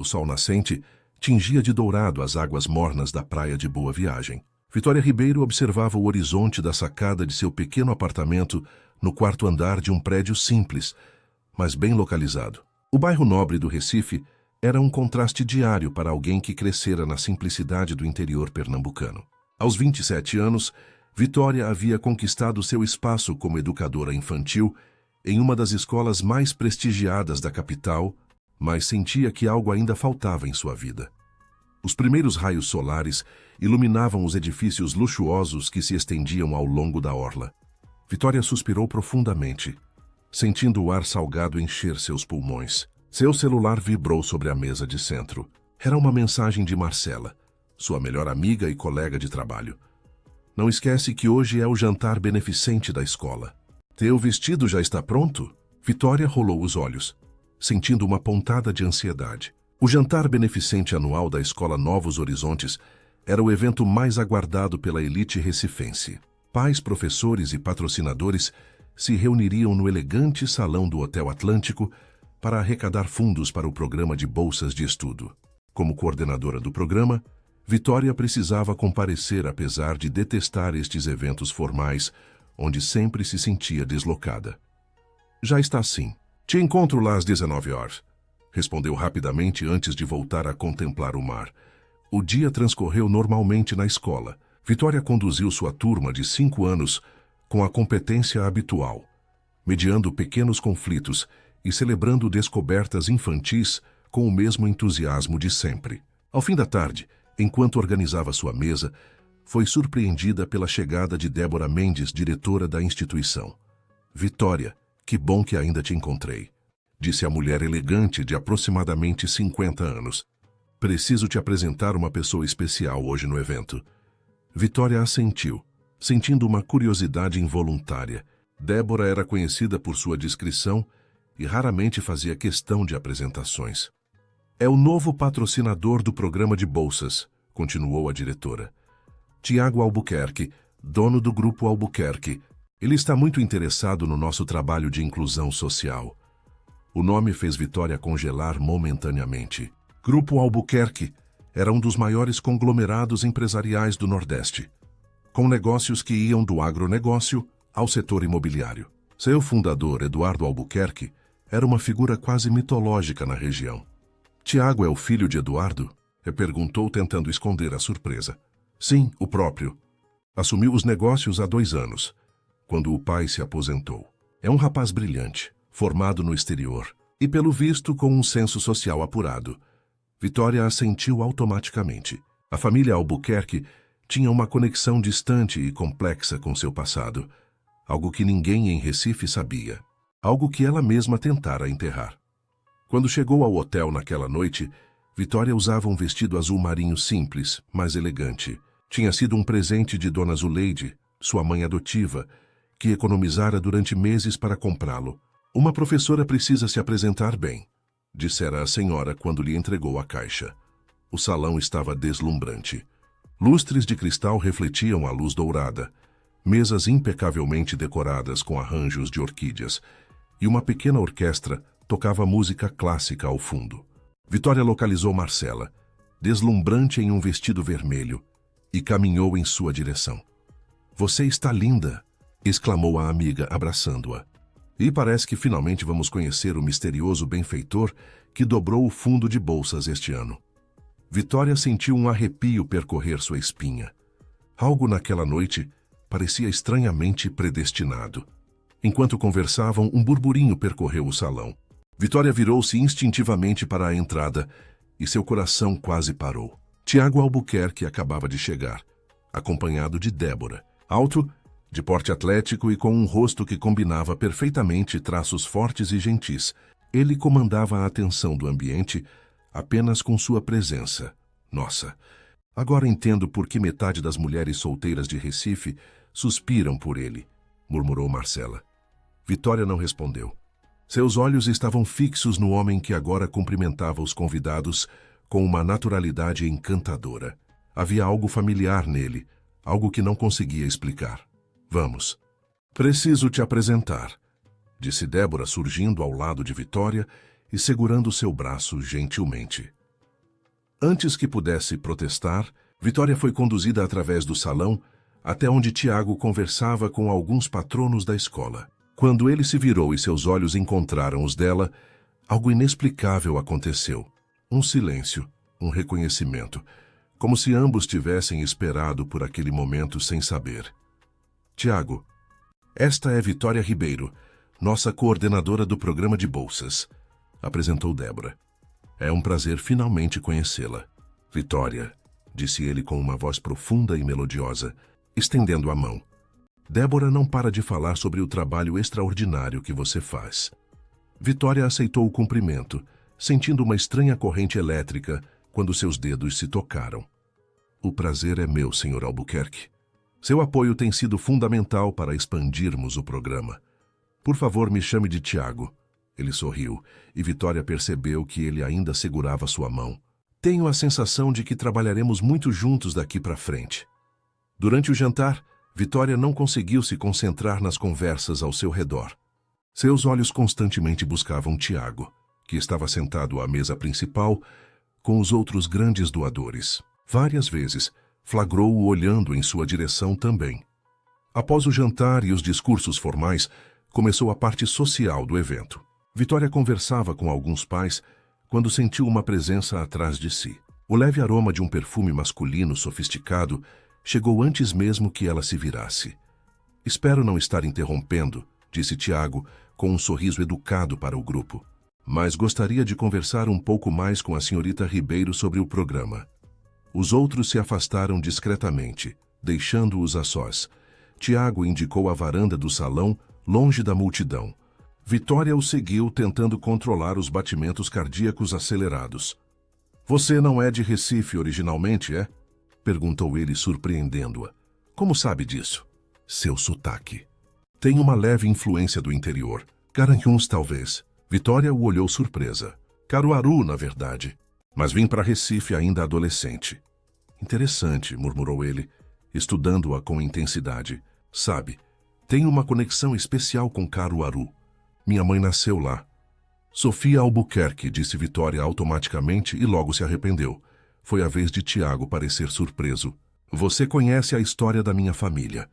sol nascente tingia de dourado as águas mornas da praia de Boa Viagem. Vitória Ribeiro observava o horizonte da sacada de seu pequeno apartamento no quarto andar de um prédio simples, mas bem localizado. O bairro nobre do Recife era um contraste diário para alguém que crescera na simplicidade do interior pernambucano. Aos 27 anos, Vitória havia conquistado seu espaço como educadora infantil em uma das escolas mais prestigiadas da capital, mas sentia que algo ainda faltava em sua vida. Os primeiros raios solares iluminavam os edifícios luxuosos que se estendiam ao longo da orla. Vitória suspirou profundamente, sentindo o ar salgado encher seus pulmões. Seu celular vibrou sobre a mesa de centro. Era uma mensagem de Marcela, sua melhor amiga e colega de trabalho. Não esquece que hoje é o jantar beneficente da escola. Teu vestido já está pronto? Vitória rolou os olhos, sentindo uma pontada de ansiedade. O jantar beneficente anual da Escola Novos Horizontes era o evento mais aguardado pela elite recifense. Pais, professores e patrocinadores se reuniriam no elegante salão do Hotel Atlântico para arrecadar fundos para o programa de bolsas de estudo. Como coordenadora do programa, Vitória precisava comparecer apesar de detestar estes eventos formais, onde sempre se sentia deslocada. Já está sim. Te encontro lá às 19 horas. Respondeu rapidamente antes de voltar a contemplar o mar. O dia transcorreu normalmente na escola. Vitória conduziu sua turma de 5 anos com a competência habitual, mediando pequenos conflitos e celebrando descobertas infantis com o mesmo entusiasmo de sempre. Ao fim da tarde, enquanto organizava sua mesa, foi surpreendida pela chegada de Débora Mendes, diretora da instituição. Vitória, que bom que ainda te encontrei, disse a mulher elegante de aproximadamente 50 anos. Preciso te apresentar uma pessoa especial hoje no evento. Vitória assentiu, sentindo uma curiosidade involuntária. Débora era conhecida por sua discrição e raramente fazia questão de apresentações. É o novo patrocinador do programa de bolsas, continuou a diretora. Tiago Albuquerque, dono do Grupo Albuquerque. Ele está muito interessado no nosso trabalho de inclusão social. O nome fez Vitória congelar momentaneamente. Grupo Albuquerque era um dos maiores conglomerados empresariais do Nordeste, com negócios que iam do agronegócio ao setor imobiliário. Seu fundador, Eduardo Albuquerque, era uma figura quase mitológica na região. Tiago é o filho de Eduardo? Perguntou, tentando esconder a surpresa. Sim, o próprio. Assumiu os negócios há 2 anos, quando o pai se aposentou. É um rapaz brilhante, formado no exterior, e pelo visto com um senso social apurado. Vitória assentiu automaticamente. A família Albuquerque tinha uma conexão distante e complexa com seu passado, algo que ninguém em Recife sabia, algo que ela mesma tentara enterrar. Quando chegou ao hotel naquela noite, Vitória usava um vestido azul marinho simples, mas elegante. Tinha sido um presente de Dona Zuleide, sua mãe adotiva, que economizara durante meses para comprá-lo. Uma professora precisa se apresentar bem, dissera a senhora quando lhe entregou a caixa. O salão estava deslumbrante. Lustres de cristal refletiam a luz dourada, mesas impecavelmente decoradas com arranjos de orquídeas, e uma pequena orquestra tocava música clássica ao fundo. Vitória localizou Marcela, deslumbrante em um vestido vermelho, e caminhou em sua direção. Você está linda, exclamou a amiga, abraçando-a. E parece que finalmente vamos conhecer o misterioso benfeitor que dobrou o fundo de bolsas este ano. Vitória sentiu um arrepio percorrer sua espinha. Algo naquela noite parecia estranhamente predestinado. Enquanto conversavam, um burburinho percorreu o salão. Vitória virou-se instintivamente para a entrada e seu coração quase parou. Tiago Albuquerque acabava de chegar, acompanhado de Débora. Alto, de porte atlético e com um rosto que combinava perfeitamente traços fortes e gentis, ele comandava a atenção do ambiente apenas com sua presença. Nossa, agora entendo por que metade das mulheres solteiras de Recife suspiram por ele, murmurou Marcela. Vitória não respondeu. Seus olhos estavam fixos no homem que agora cumprimentava os convidados com uma naturalidade encantadora. Havia algo familiar nele, algo que não conseguia explicar. Vamos. Preciso te apresentar, disse Débora, surgindo ao lado de Vitória e segurando seu braço gentilmente. Antes que pudesse protestar, Vitória foi conduzida através do salão até onde Tiago conversava com alguns patronos da escola. Quando ele se virou e seus olhos encontraram os dela, algo inexplicável aconteceu. Um silêncio, um reconhecimento, como se ambos tivessem esperado por aquele momento sem saber. Tiago, esta é Vitória Ribeiro, nossa coordenadora do programa de bolsas, apresentou Débora. É um prazer finalmente conhecê-la. Vitória, disse ele com uma voz profunda e melodiosa, estendendo a mão. Débora não para de falar sobre o trabalho extraordinário que você faz. Vitória aceitou o cumprimento, sentindo uma estranha corrente elétrica quando seus dedos se tocaram. O prazer é meu, Sr. Albuquerque. Seu apoio tem sido fundamental para expandirmos o programa. Por favor, me chame de Tiago. Ele sorriu, e Vitória percebeu que ele ainda segurava sua mão. Tenho a sensação de que trabalharemos muito juntos daqui para frente. Durante o jantar, Vitória não conseguiu se concentrar nas conversas ao seu redor. Seus olhos constantemente buscavam Tiago, que estava sentado à mesa principal com os outros grandes doadores. Várias vezes, flagrou-o olhando em sua direção também. Após o jantar e os discursos formais, começou a parte social do evento. Vitória conversava com alguns pais quando sentiu uma presença atrás de si. O leve aroma de um perfume masculino sofisticado chegou antes mesmo que ela se virasse. Espero não estar interrompendo, disse Tiago, com um sorriso educado para o grupo. Mas gostaria de conversar um pouco mais com a senhorita Ribeiro sobre o programa. Os outros se afastaram discretamente, deixando-os a sós. Tiago indicou a varanda do salão, longe da multidão. Vitória o seguiu, tentando controlar os batimentos cardíacos acelerados. Você não é de Recife originalmente, é? Perguntou ele, surpreendendo-a. Como sabe disso? Seu sotaque. Tem uma leve influência do interior. Garanhuns, talvez. Vitória o olhou surpresa. Caruaru, na verdade. Mas vim para Recife ainda adolescente. Interessante, murmurou ele, estudando-a com intensidade. Sabe, tenho uma conexão especial com Caruaru. Minha mãe nasceu lá. Sofia Albuquerque, disse Vitória automaticamente e logo se arrependeu. Foi a vez de Tiago parecer surpreso. Você conhece a história da minha família.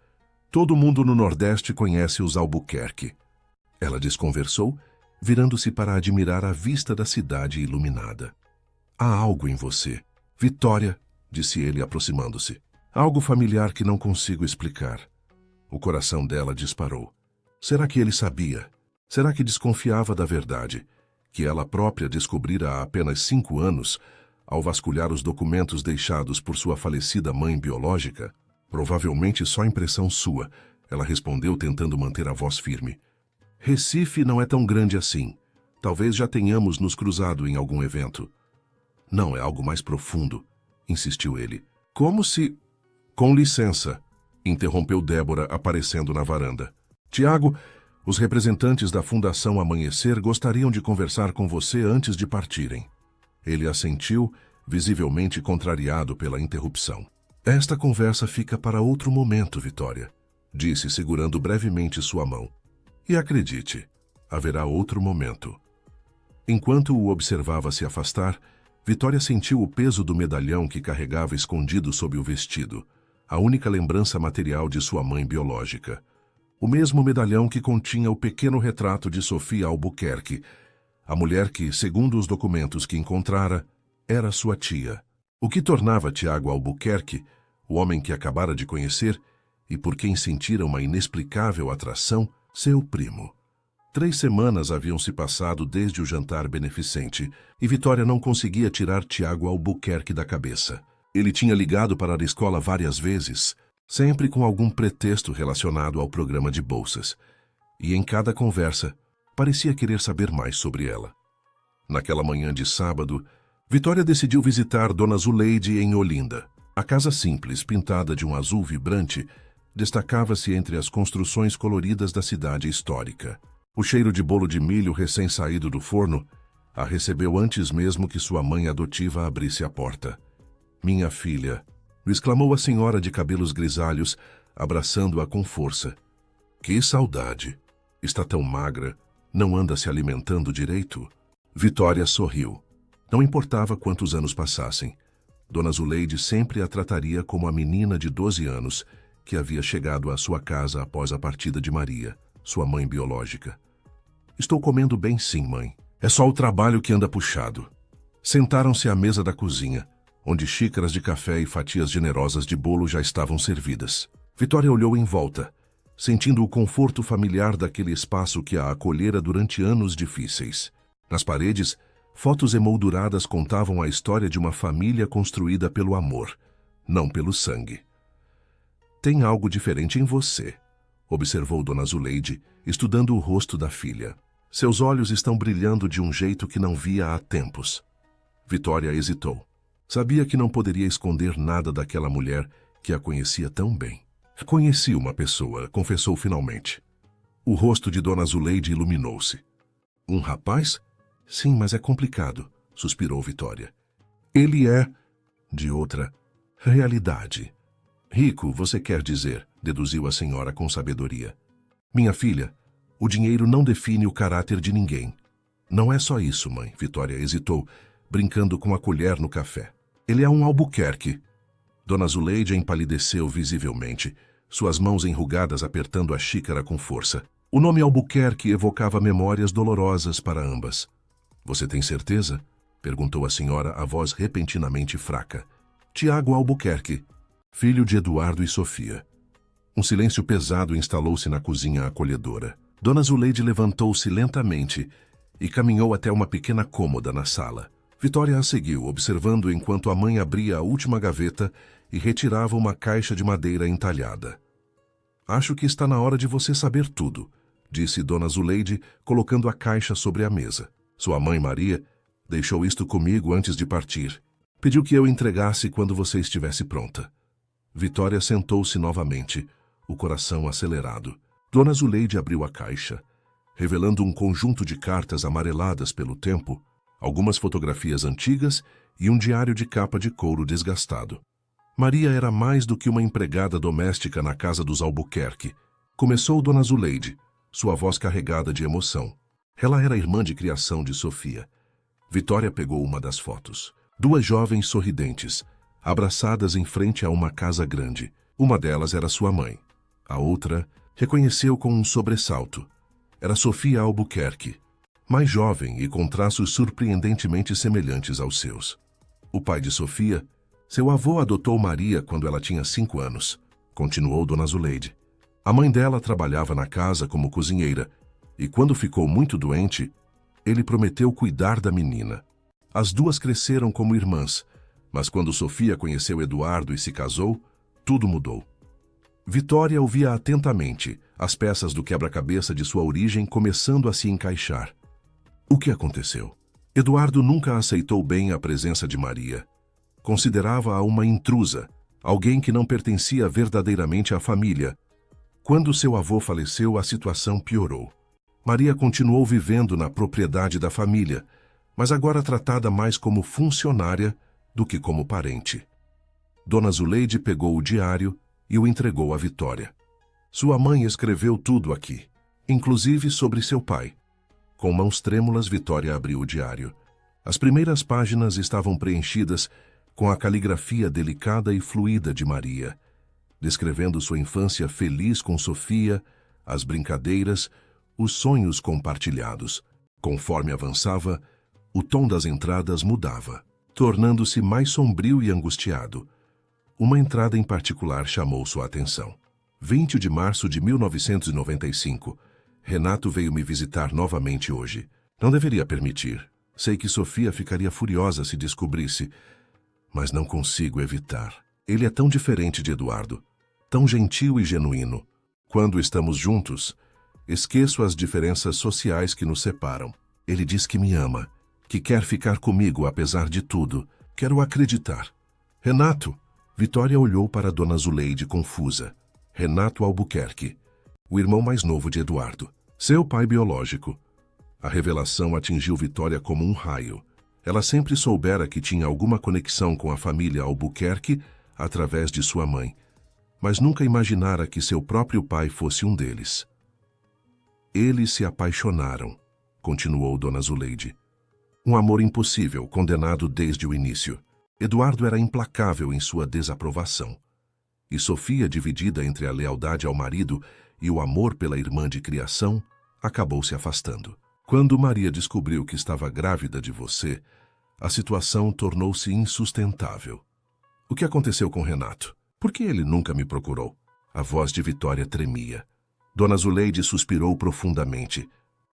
Todo mundo no Nordeste conhece os Albuquerque. Ela desconversou, virando-se para admirar a vista da cidade iluminada. Há algo em você. Vitória, disse ele aproximando-se. Algo familiar que não consigo explicar. O coração dela disparou. Será que ele sabia? Será que desconfiava da verdade, que ela própria descobrira há apenas 5 anos, ao vasculhar os documentos deixados por sua falecida mãe biológica? Provavelmente só impressão sua, ela respondeu tentando manter a voz firme. Recife não é tão grande assim. Talvez já tenhamos nos cruzado em algum evento. Não, é algo mais profundo, insistiu ele. Como se... Com licença, interrompeu Débora aparecendo na varanda. Tiago, os representantes da Fundação Amanhecer gostariam de conversar com você antes de partirem. Ele assentiu, visivelmente contrariado pela interrupção. Esta conversa fica para outro momento, Vitória, disse segurando brevemente sua mão. E acredite, haverá outro momento. Enquanto o observava se afastar, Vitória sentiu o peso do medalhão que carregava escondido sob o vestido, a única lembrança material de sua mãe biológica. O mesmo medalhão que continha o pequeno retrato de Sofia Albuquerque, a mulher que, segundo os documentos que encontrara, era sua tia. O que tornava Tiago Albuquerque, o homem que acabara de conhecer e por quem sentira uma inexplicável atração, seu primo. 3 semanas haviam se passado desde o jantar beneficente e Vitória não conseguia tirar Tiago Albuquerque da cabeça. Ele tinha ligado para a escola várias vezes, sempre com algum pretexto relacionado ao programa de bolsas. E em cada conversa, parecia querer saber mais sobre ela. Naquela manhã de sábado, Vitória decidiu visitar Dona Zuleide em Olinda. A casa simples, pintada de um azul vibrante, destacava-se entre as construções coloridas da cidade histórica. O cheiro de bolo de milho recém-saído do forno a recebeu antes mesmo que sua mãe adotiva abrisse a porta. Minha filha, exclamou a senhora de cabelos grisalhos, abraçando-a com força. Que saudade! Está tão magra, não anda se alimentando direito? Vitória sorriu. Não importava quantos anos passassem, Dona Zuleide sempre a trataria como a menina de 12 anos que havia chegado à sua casa após a partida de Maria, sua mãe biológica. Estou comendo bem sim, mãe. É só o trabalho que anda puxado. Sentaram-se à mesa da cozinha, onde xícaras de café e fatias generosas de bolo já estavam servidas. Vitória olhou em volta, sentindo o conforto familiar daquele espaço que a acolhera durante anos difíceis. Nas paredes, fotos emolduradas contavam a história de uma família construída pelo amor, não pelo sangue. Tem algo diferente em você, observou Dona Zuleide, estudando o rosto da filha. Seus olhos estão brilhando de um jeito que não via há tempos. Vitória hesitou. Sabia que não poderia esconder nada daquela mulher que a conhecia tão bem. Conheci uma pessoa, confessou finalmente. O rosto de Dona Zuleide iluminou-se. Um rapaz? Sim, mas é complicado, suspirou Vitória. Ele é, de outra, realidade. Rico, você quer dizer, deduziu a senhora com sabedoria. Minha filha, o dinheiro não define o caráter de ninguém. Não é só isso, mãe, Vitória hesitou, brincando com a colher no café. Ele é um Albuquerque. Dona Zuleide empalideceu visivelmente, suas mãos enrugadas apertando a xícara com força. O nome Albuquerque evocava memórias dolorosas para ambas. Você tem certeza? Perguntou a senhora, a voz repentinamente fraca. Tiago Albuquerque, filho de Eduardo e Sofia. Um silêncio pesado instalou-se na cozinha acolhedora. Dona Zuleide levantou-se lentamente e caminhou até uma pequena cômoda na sala. Vitória a seguiu, observando enquanto a mãe abria a última gaveta e retirava uma caixa de madeira entalhada. Acho que está na hora de você saber tudo, disse Dona Zuleide, colocando a caixa sobre a mesa. Sua mãe, Maria, deixou isto comigo antes de partir. Pediu que eu entregasse quando você estivesse pronta. Vitória sentou-se novamente, o coração acelerado. Dona Zuleide abriu a caixa, revelando um conjunto de cartas amareladas pelo tempo, algumas fotografias antigas e um diário de capa de couro desgastado. Maria era mais do que uma empregada doméstica na casa dos Albuquerque. Começou Dona Zuleide, sua voz carregada de emoção. Ela era irmã de criação de Sofia. Vitória pegou uma das fotos. Duas jovens sorridentes, abraçadas em frente a uma casa grande. Uma delas era sua mãe. A outra reconheceu com um sobressalto. Era Sofia Albuquerque, mais jovem e com traços surpreendentemente semelhantes aos seus. O pai de Sofia, seu avô adotou Maria quando ela tinha 5 anos, continuou Dona Zuleide. A mãe dela trabalhava na casa como cozinheira e quando ficou muito doente, ele prometeu cuidar da menina. As duas cresceram como irmãs, mas quando Sofia conheceu Eduardo e se casou, tudo mudou. Vitória ouvia atentamente, as peças do quebra-cabeça de sua origem começando a se encaixar. O que aconteceu? Eduardo nunca aceitou bem a presença de Maria. Considerava-a uma intrusa, alguém que não pertencia verdadeiramente à família. Quando seu avô faleceu, a situação piorou. Maria continuou vivendo na propriedade da família, mas agora tratada mais como funcionária do que como parente. Dona Zuleide pegou o diário e o entregou a Vitória. Sua mãe escreveu tudo aqui, inclusive sobre seu pai. Com mãos trêmulas, Vitória abriu o diário. As primeiras páginas estavam preenchidas com a caligrafia delicada e fluida de Maria, descrevendo sua infância feliz com Sofia, as brincadeiras, os sonhos compartilhados. Conforme avançava, o tom das entradas mudava, tornando-se mais sombrio e angustiado. Uma entrada em particular chamou sua atenção. 20 de março de 1995. Renato veio me visitar novamente hoje. Não deveria permitir. Sei que Sofia ficaria furiosa se descobrisse, mas não consigo evitar. Ele é tão diferente de Eduardo, tão gentil e genuíno. Quando estamos juntos, esqueço as diferenças sociais que nos separam. Ele diz que me ama, que quer ficar comigo apesar de tudo. Quero acreditar. Renato! Vitória olhou para Dona Zuleide confusa. Renato Albuquerque, o irmão mais novo de Eduardo, seu pai biológico. A revelação atingiu Vitória como um raio. Ela sempre soubera que tinha alguma conexão com a família Albuquerque através de sua mãe, mas nunca imaginara que seu próprio pai fosse um deles. Eles se apaixonaram, continuou Dona Zuleide. Um amor impossível, condenado desde o início. Eduardo era implacável em sua desaprovação. E Sofia, dividida entre a lealdade ao marido e o amor pela irmã de criação, acabou se afastando. Quando Maria descobriu que estava grávida de você, a situação tornou-se insustentável. O que aconteceu com Renato? Por que ele nunca me procurou? A voz de Vitória tremia. Dona Zuleide suspirou profundamente.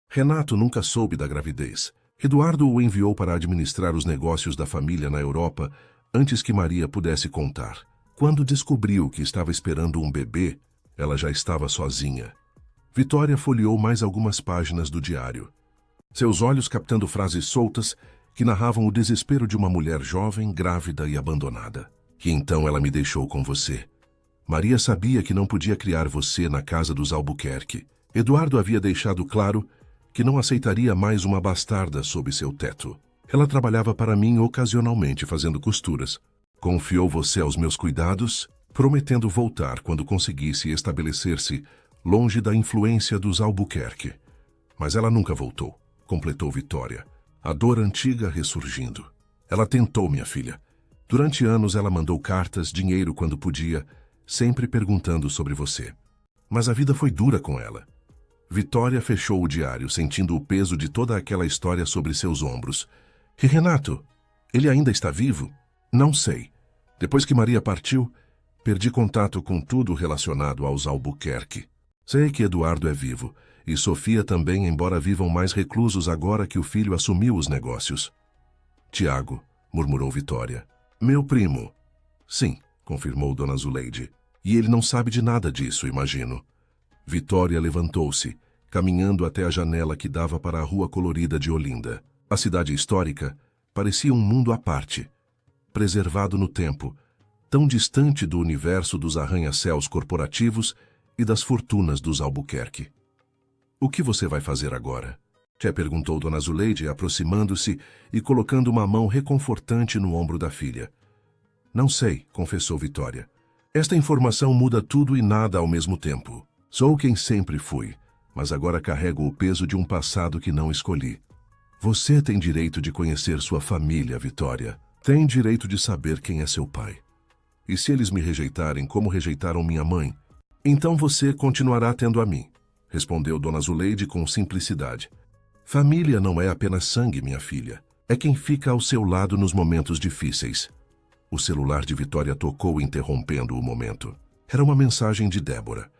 Renato nunca soube da gravidez. Eduardo o enviou para administrar os negócios da família na Europa antes que Maria pudesse contar. Quando descobriu que estava esperando um bebê, ela já estava sozinha. Vitória folheou mais algumas páginas do diário, seus olhos captando frases soltas que narravam o desespero de uma mulher jovem, grávida e abandonada. E então ela me deixou com você. Maria sabia que não podia criar você na casa dos Albuquerque. Eduardo havia deixado claro que não aceitaria mais uma bastarda sob seu teto. Ela trabalhava para mim ocasionalmente fazendo costuras. Confiou você aos meus cuidados, prometendo voltar quando conseguisse estabelecer-se longe da influência dos Albuquerque. Mas ela nunca voltou, completou Vitória, a dor antiga ressurgindo. Ela tentou, minha filha. Durante anos ela mandou cartas, dinheiro quando podia, sempre perguntando sobre você. Mas a vida foi dura com ela. Vitória fechou o diário, sentindo o peso de toda aquela história sobre seus ombros. E Renato? Ele ainda está vivo? Não sei. Depois que Maria partiu, perdi contato com tudo relacionado aos Albuquerque. Sei que Eduardo é vivo, e Sofia também, embora vivam mais reclusos agora que o filho assumiu os negócios. Tiago, murmurou Vitória. Meu primo. Sim, confirmou Dona Zuleide. E ele não sabe de nada disso, imagino. Vitória levantou-se, caminhando até a janela que dava para a rua colorida de Olinda. A cidade histórica parecia um mundo à parte, preservado no tempo, tão distante do universo dos arranha-céus corporativos e das fortunas dos Albuquerque. O que você vai fazer agora? Perguntou Dona Zuleide, aproximando-se e colocando uma mão reconfortante no ombro da filha. Não sei, confessou Vitória. Esta informação muda tudo e nada ao mesmo tempo. Sou quem sempre fui, mas agora carrego o peso de um passado que não escolhi. Você tem direito de conhecer sua família, Vitória. Tem direito de saber quem é seu pai. E se eles me rejeitarem como rejeitaram minha mãe, então você continuará tendo a mim, respondeu Dona Zuleide com simplicidade. Família não é apenas sangue, minha filha. É quem fica ao seu lado nos momentos difíceis. O celular de Vitória tocou, interrompendo o momento. Era uma mensagem de Débora.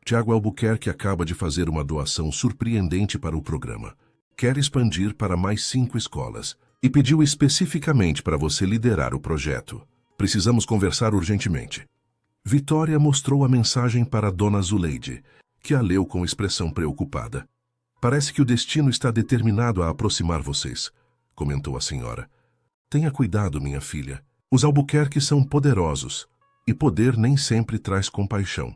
Tiago Albuquerque acaba de fazer uma doação surpreendente para o programa. Quer expandir para mais 5 escolas e pediu especificamente para você liderar o projeto. Precisamos conversar urgentemente. Vitória mostrou a mensagem para Dona Zuleide, que a leu com expressão preocupada. Parece que o destino está determinado a aproximar vocês, comentou a senhora. Tenha cuidado, minha filha. Os Albuquerque são poderosos, e poder nem sempre traz compaixão.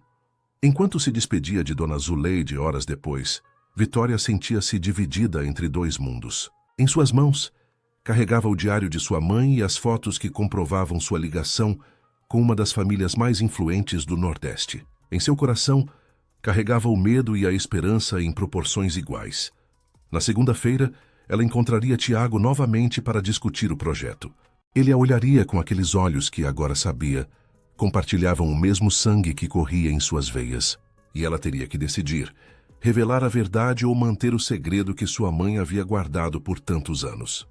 Enquanto se despedia de Dona Zuleide horas depois, Vitória sentia-se dividida entre 2 mundos. Em suas mãos, carregava o diário de sua mãe e as fotos que comprovavam sua ligação com uma das famílias mais influentes do Nordeste. Em seu coração, carregava o medo e a esperança em proporções iguais. Na segunda-feira, ela encontraria Tiago novamente para discutir o projeto. Ele a olharia com aqueles olhos que agora sabia compartilhavam o mesmo sangue que corria em suas veias. E ela teria que decidir, revelar a verdade ou manter o segredo que sua mãe havia guardado por tantos anos.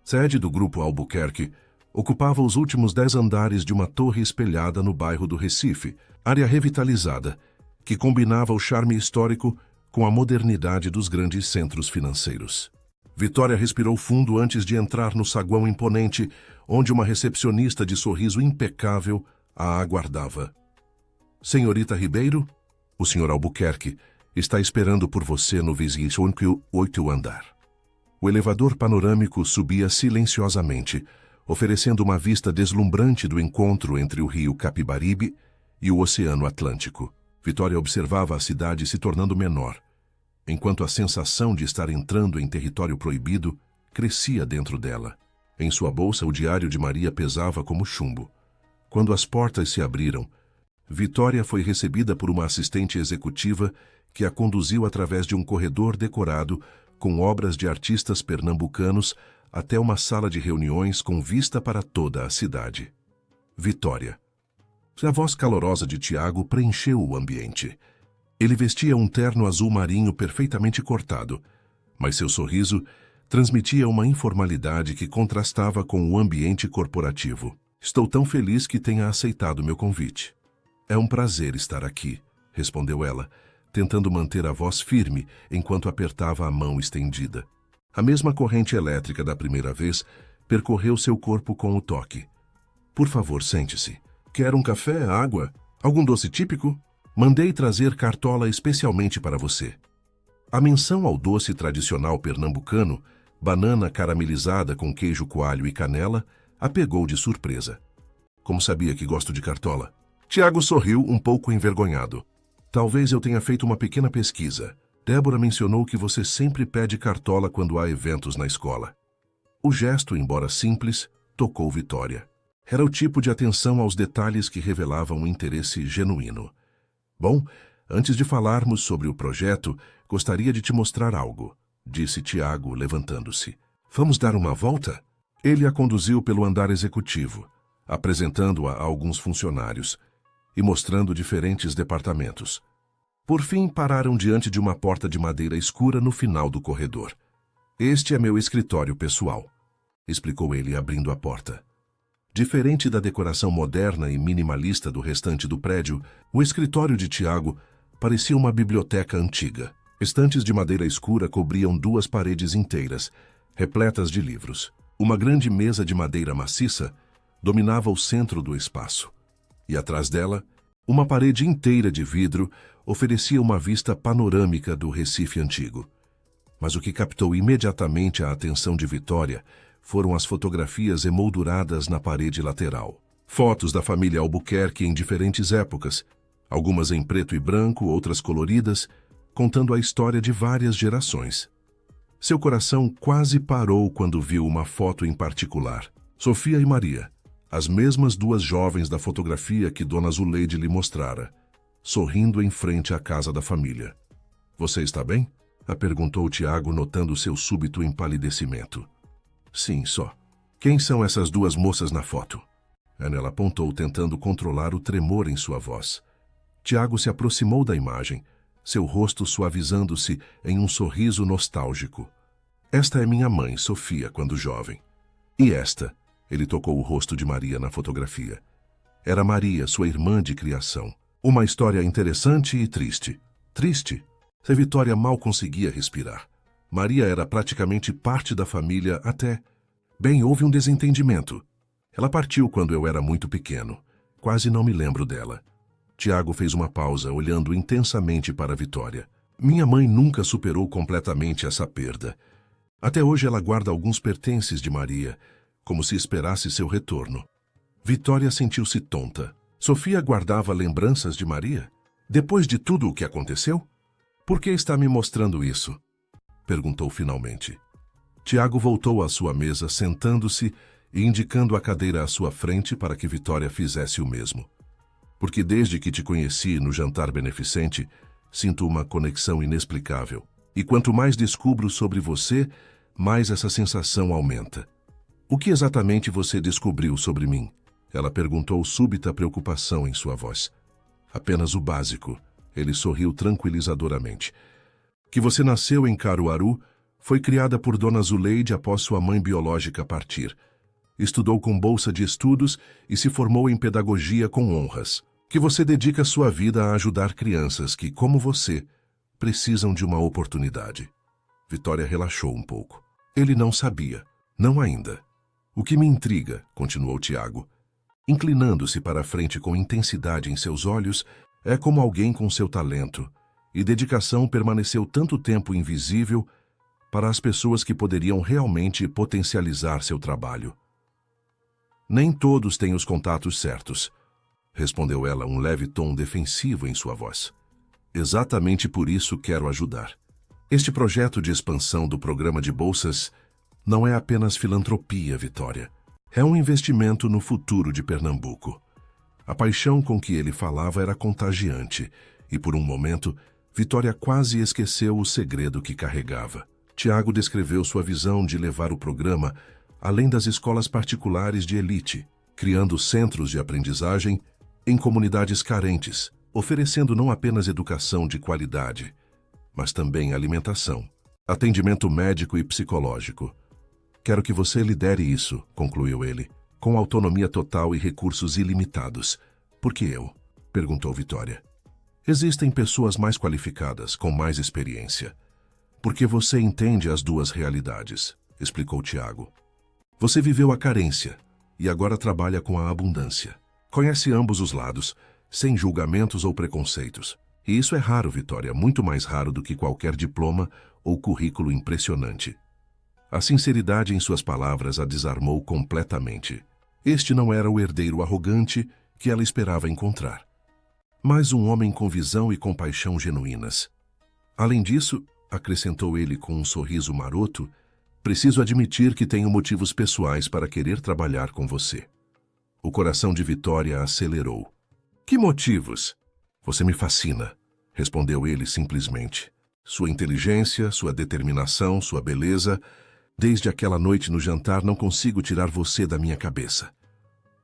Sede do Grupo Albuquerque ocupava os últimos 10 andares de uma torre espelhada no bairro do Recife, área revitalizada, que combinava o charme histórico com a modernidade dos grandes centros financeiros. Vitória respirou fundo antes de entrar no saguão imponente, onde uma recepcionista de sorriso impecável a aguardava. Senhorita Ribeiro, o Sr. Albuquerque está esperando por você no 28º andar. O elevador panorâmico subia silenciosamente, oferecendo uma vista deslumbrante do encontro entre o rio Capibaribe e o Oceano Atlântico. Vitória observava a cidade se tornando menor, enquanto a sensação de estar entrando em território proibido crescia dentro dela. Em sua bolsa, o diário de Maria pesava como chumbo. Quando as portas se abriram, Vitória foi recebida por uma assistente executiva que a conduziu através de um corredor decorado com obras de artistas pernambucanos, até uma sala de reuniões com vista para toda a cidade. Vitória. A voz calorosa de Tiago preencheu o ambiente. Ele vestia um terno azul marinho perfeitamente cortado, mas seu sorriso transmitia uma informalidade que contrastava com o ambiente corporativo. Estou tão feliz que tenha aceitado meu convite. É um prazer estar aqui, respondeu ela, tentando manter a voz firme enquanto apertava a mão estendida. A mesma corrente elétrica da primeira vez percorreu seu corpo com o toque. Por favor, sente-se. Quer um café, água? Algum doce típico? Mandei trazer cartola especialmente para você. A menção ao doce tradicional pernambucano, banana caramelizada com queijo coalho e canela, a pegou de surpresa. Como sabia que gosto de cartola? Tiago sorriu um pouco envergonhado. Talvez eu tenha feito uma pequena pesquisa. Débora mencionou que você sempre pede cartola quando há eventos na escola. O gesto, embora simples, tocou Vitória. Era o tipo de atenção aos detalhes que revelavam um interesse genuíno. Bom, antes de falarmos sobre o projeto, gostaria de te mostrar algo, disse Tiago, levantando-se. Vamos dar uma volta? Ele a conduziu pelo andar executivo, apresentando-a a alguns funcionários e mostrando diferentes departamentos. Por fim, pararam diante de uma porta de madeira escura no final do corredor. Este é meu escritório pessoal, explicou ele, abrindo a porta. Diferente da decoração moderna e minimalista do restante do prédio, o escritório de Tiago parecia uma biblioteca antiga. Estantes de madeira escura cobriam 2 paredes inteiras, repletas de livros. Uma grande mesa de madeira maciça dominava o centro do espaço, e atrás dela, uma parede inteira de vidro oferecia uma vista panorâmica do Recife antigo. Mas o que captou imediatamente a atenção de Vitória foram as fotografias emolduradas na parede lateral. Fotos da família Albuquerque em diferentes épocas, algumas em preto e branco, outras coloridas, contando a história de várias gerações. Seu coração quase parou quando viu uma foto em particular. Sofia e Maria, as mesmas 2 jovens da fotografia que Dona Zuleide lhe mostrara, sorrindo em frente à casa da família. Você está bem? A perguntou Tiago, notando seu súbito empalidecimento. Sim, só. Quem são essas 2 moças na foto? Ela apontou, tentando controlar o tremor em sua voz. Tiago se aproximou da imagem, seu rosto suavizando-se em um sorriso nostálgico. Esta é minha mãe, Sofia, quando jovem. E esta, ele tocou o rosto de Maria na fotografia. Era Maria, sua irmã de criação. Uma história interessante e triste. Triste? Se Vitória mal conseguia respirar. Maria era praticamente parte da família até... Bem, houve um desentendimento. Ela partiu quando eu era muito pequeno. Quase não me lembro dela. Tiago fez uma pausa, olhando intensamente para Vitória. Minha mãe nunca superou completamente essa perda. Até hoje ela guarda alguns pertences de Maria, como se esperasse seu retorno. Vitória sentiu-se tonta. Sofia guardava lembranças de Maria? Depois de tudo o que aconteceu? Por que está me mostrando isso? Perguntou finalmente. Tiago voltou à sua mesa, sentando-se e indicando a cadeira à sua frente para que Vitória fizesse o mesmo. Porque desde que te conheci no jantar beneficente, sinto uma conexão inexplicável. E quanto mais descubro sobre você, mais essa sensação aumenta. O que exatamente você descobriu sobre mim? Ela perguntou, súbita preocupação em sua voz. Apenas o básico. Ele sorriu tranquilizadoramente. Que você nasceu em Caruaru, foi criada por Dona Zuleide após sua mãe biológica partir. Estudou com bolsa de estudos e se formou em pedagogia com honras. Que você dedica sua vida a ajudar crianças que, como você, precisam de uma oportunidade. Vitória relaxou um pouco. Ele não sabia. Não ainda. O que me intriga, continuou Tiago, inclinando-se para a frente com intensidade em seus olhos, é como alguém com seu talento e dedicação permaneceu tanto tempo invisível para as pessoas que poderiam realmente potencializar seu trabalho. Nem todos têm os contatos certos, respondeu ela, um leve tom defensivo em sua voz. Exatamente por isso quero ajudar. Este projeto de expansão do programa de bolsas não é apenas filantropia, Vitória. É um investimento no futuro de Pernambuco. A paixão com que ele falava era contagiante, e por um momento, Vitória quase esqueceu o segredo que carregava. Tiago descreveu sua visão de levar o programa além das escolas particulares de elite, criando centros de aprendizagem em comunidades carentes, oferecendo não apenas educação de qualidade, mas também alimentação, atendimento médico e psicológico. Quero que você lidere isso, concluiu ele, com autonomia total e recursos ilimitados. Por que eu? Perguntou Vitória. Existem pessoas mais qualificadas, com mais experiência. Porque você entende as duas realidades, explicou Tiago. Você viveu a carência e agora trabalha com a abundância. Conhece ambos os lados, sem julgamentos ou preconceitos. E isso é raro, Vitória, muito mais raro do que qualquer diploma ou currículo impressionante. A sinceridade em suas palavras a desarmou completamente. Este não era o herdeiro arrogante que ela esperava encontrar, mas um homem com visão e compaixão genuínas. Além disso, acrescentou ele com um sorriso maroto, preciso admitir que tenho motivos pessoais para querer trabalhar com você. O coração de Vitória acelerou. Que motivos? Você me fascina, respondeu ele simplesmente. Sua inteligência, sua determinação, sua beleza. Desde aquela noite no jantar não consigo tirar você da minha cabeça.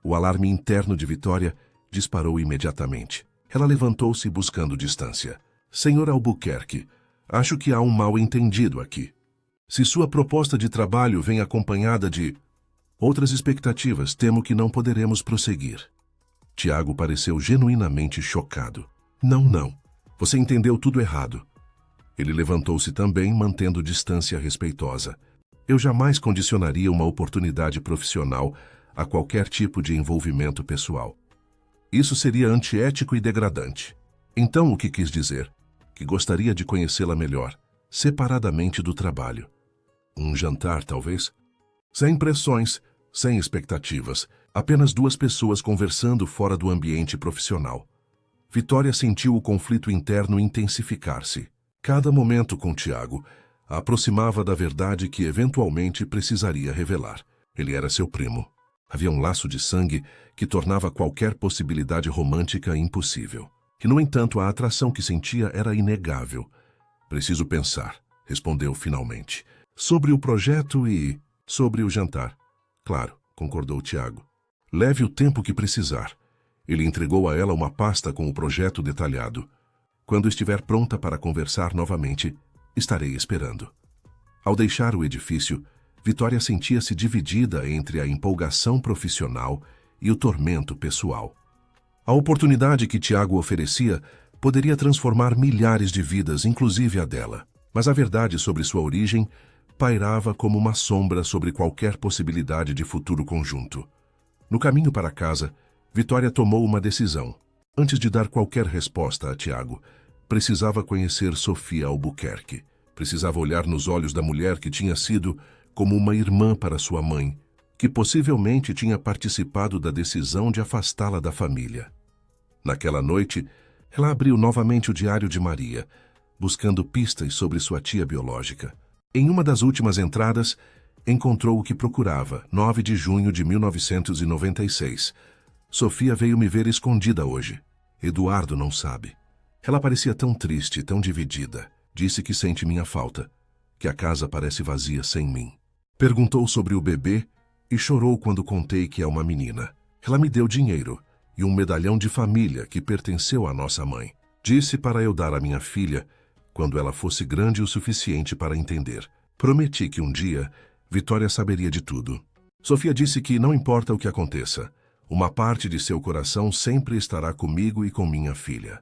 O alarme interno de Vitória disparou imediatamente. Ela levantou-se buscando distância. Senhor Albuquerque, acho que há um mal-entendido aqui. Se sua proposta de trabalho vem acompanhada de outras expectativas, temo que não poderemos prosseguir. Tiago pareceu genuinamente chocado. Não. Você entendeu tudo errado. Ele levantou-se também, mantendo distância respeitosa. Eu jamais condicionaria uma oportunidade profissional a qualquer tipo de envolvimento pessoal. Isso seria antiético e degradante. Então, o que quis dizer? Que gostaria de conhecê-la melhor, separadamente do trabalho. Um jantar, talvez? Sem pressões, sem expectativas, apenas duas pessoas conversando fora do ambiente profissional. Vitória sentiu o conflito interno intensificar-se. Cada momento com Tiago a aproximava da verdade que eventualmente precisaria revelar. Ele era seu primo. Havia um laço de sangue que tornava qualquer possibilidade romântica impossível. E, no entanto, a atração que sentia era inegável. Preciso pensar, respondeu finalmente. Sobre o projeto e sobre o jantar. Claro, concordou Tiago. Leve o tempo que precisar. Ele entregou a ela uma pasta com o projeto detalhado. Quando estiver pronta para conversar novamente, estarei esperando. Ao deixar o edifício, Vitória sentia-se dividida entre a empolgação profissional e o tormento pessoal. A oportunidade que Tiago oferecia poderia transformar milhares de vidas, inclusive a dela. Mas a verdade sobre sua origem pairava como uma sombra sobre qualquer possibilidade de futuro conjunto. No caminho para casa, Vitória tomou uma decisão. Antes de dar qualquer resposta a Tiago, precisava conhecer Sofia Albuquerque. Precisava olhar nos olhos da mulher que tinha sido como uma irmã para sua mãe, que possivelmente tinha participado da decisão de afastá-la da família. Naquela noite, ela abriu novamente o diário de Maria, buscando pistas sobre sua tia biológica. Em uma das últimas entradas, encontrou o que procurava, 9 de junho de 1996. Sofia veio me ver escondida hoje. Eduardo não sabe. Ela parecia tão triste, tão dividida. Disse que sente minha falta, que a casa parece vazia sem mim. Perguntou sobre o bebê e chorou quando contei que é uma menina. Ela me deu dinheiro e um medalhão de família que pertenceu à nossa mãe. Disse para eu dar à minha filha quando ela fosse grande o suficiente para entender. Prometi que um dia Vitória saberia de tudo. Sofia disse que não importa o que aconteça, uma parte de seu coração sempre estará comigo e com minha filha.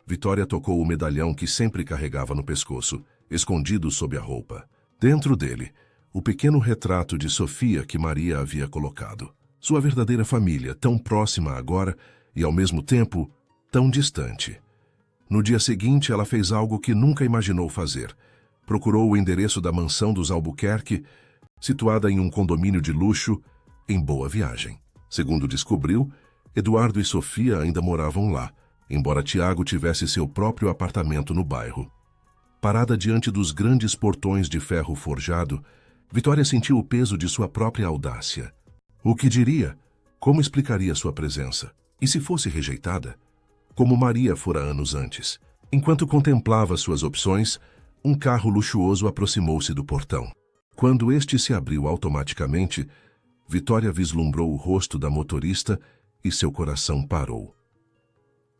Vitória tocou o medalhão que sempre carregava no pescoço, escondido sob a roupa. Dentro dele, o pequeno retrato de Sofia que Maria havia colocado. Sua verdadeira família, tão próxima agora e, ao mesmo tempo, tão distante. No dia seguinte, ela fez algo que nunca imaginou fazer. Procurou o endereço da mansão dos Albuquerque, situada em um condomínio de luxo, em Boa Viagem. Segundo descobriu, Eduardo e Sofia ainda moravam lá, embora Tiago tivesse seu próprio apartamento no bairro. Parada diante dos grandes portões de ferro forjado, Vitória sentiu o peso de sua própria audácia. O que diria? Como explicaria sua presença? E se fosse rejeitada? Como Maria fora anos antes. Enquanto contemplava suas opções, Um carro luxuoso aproximou-se do portão. Quando este se abriu automaticamente, Vitória vislumbrou o rosto da motorista e seu coração parou.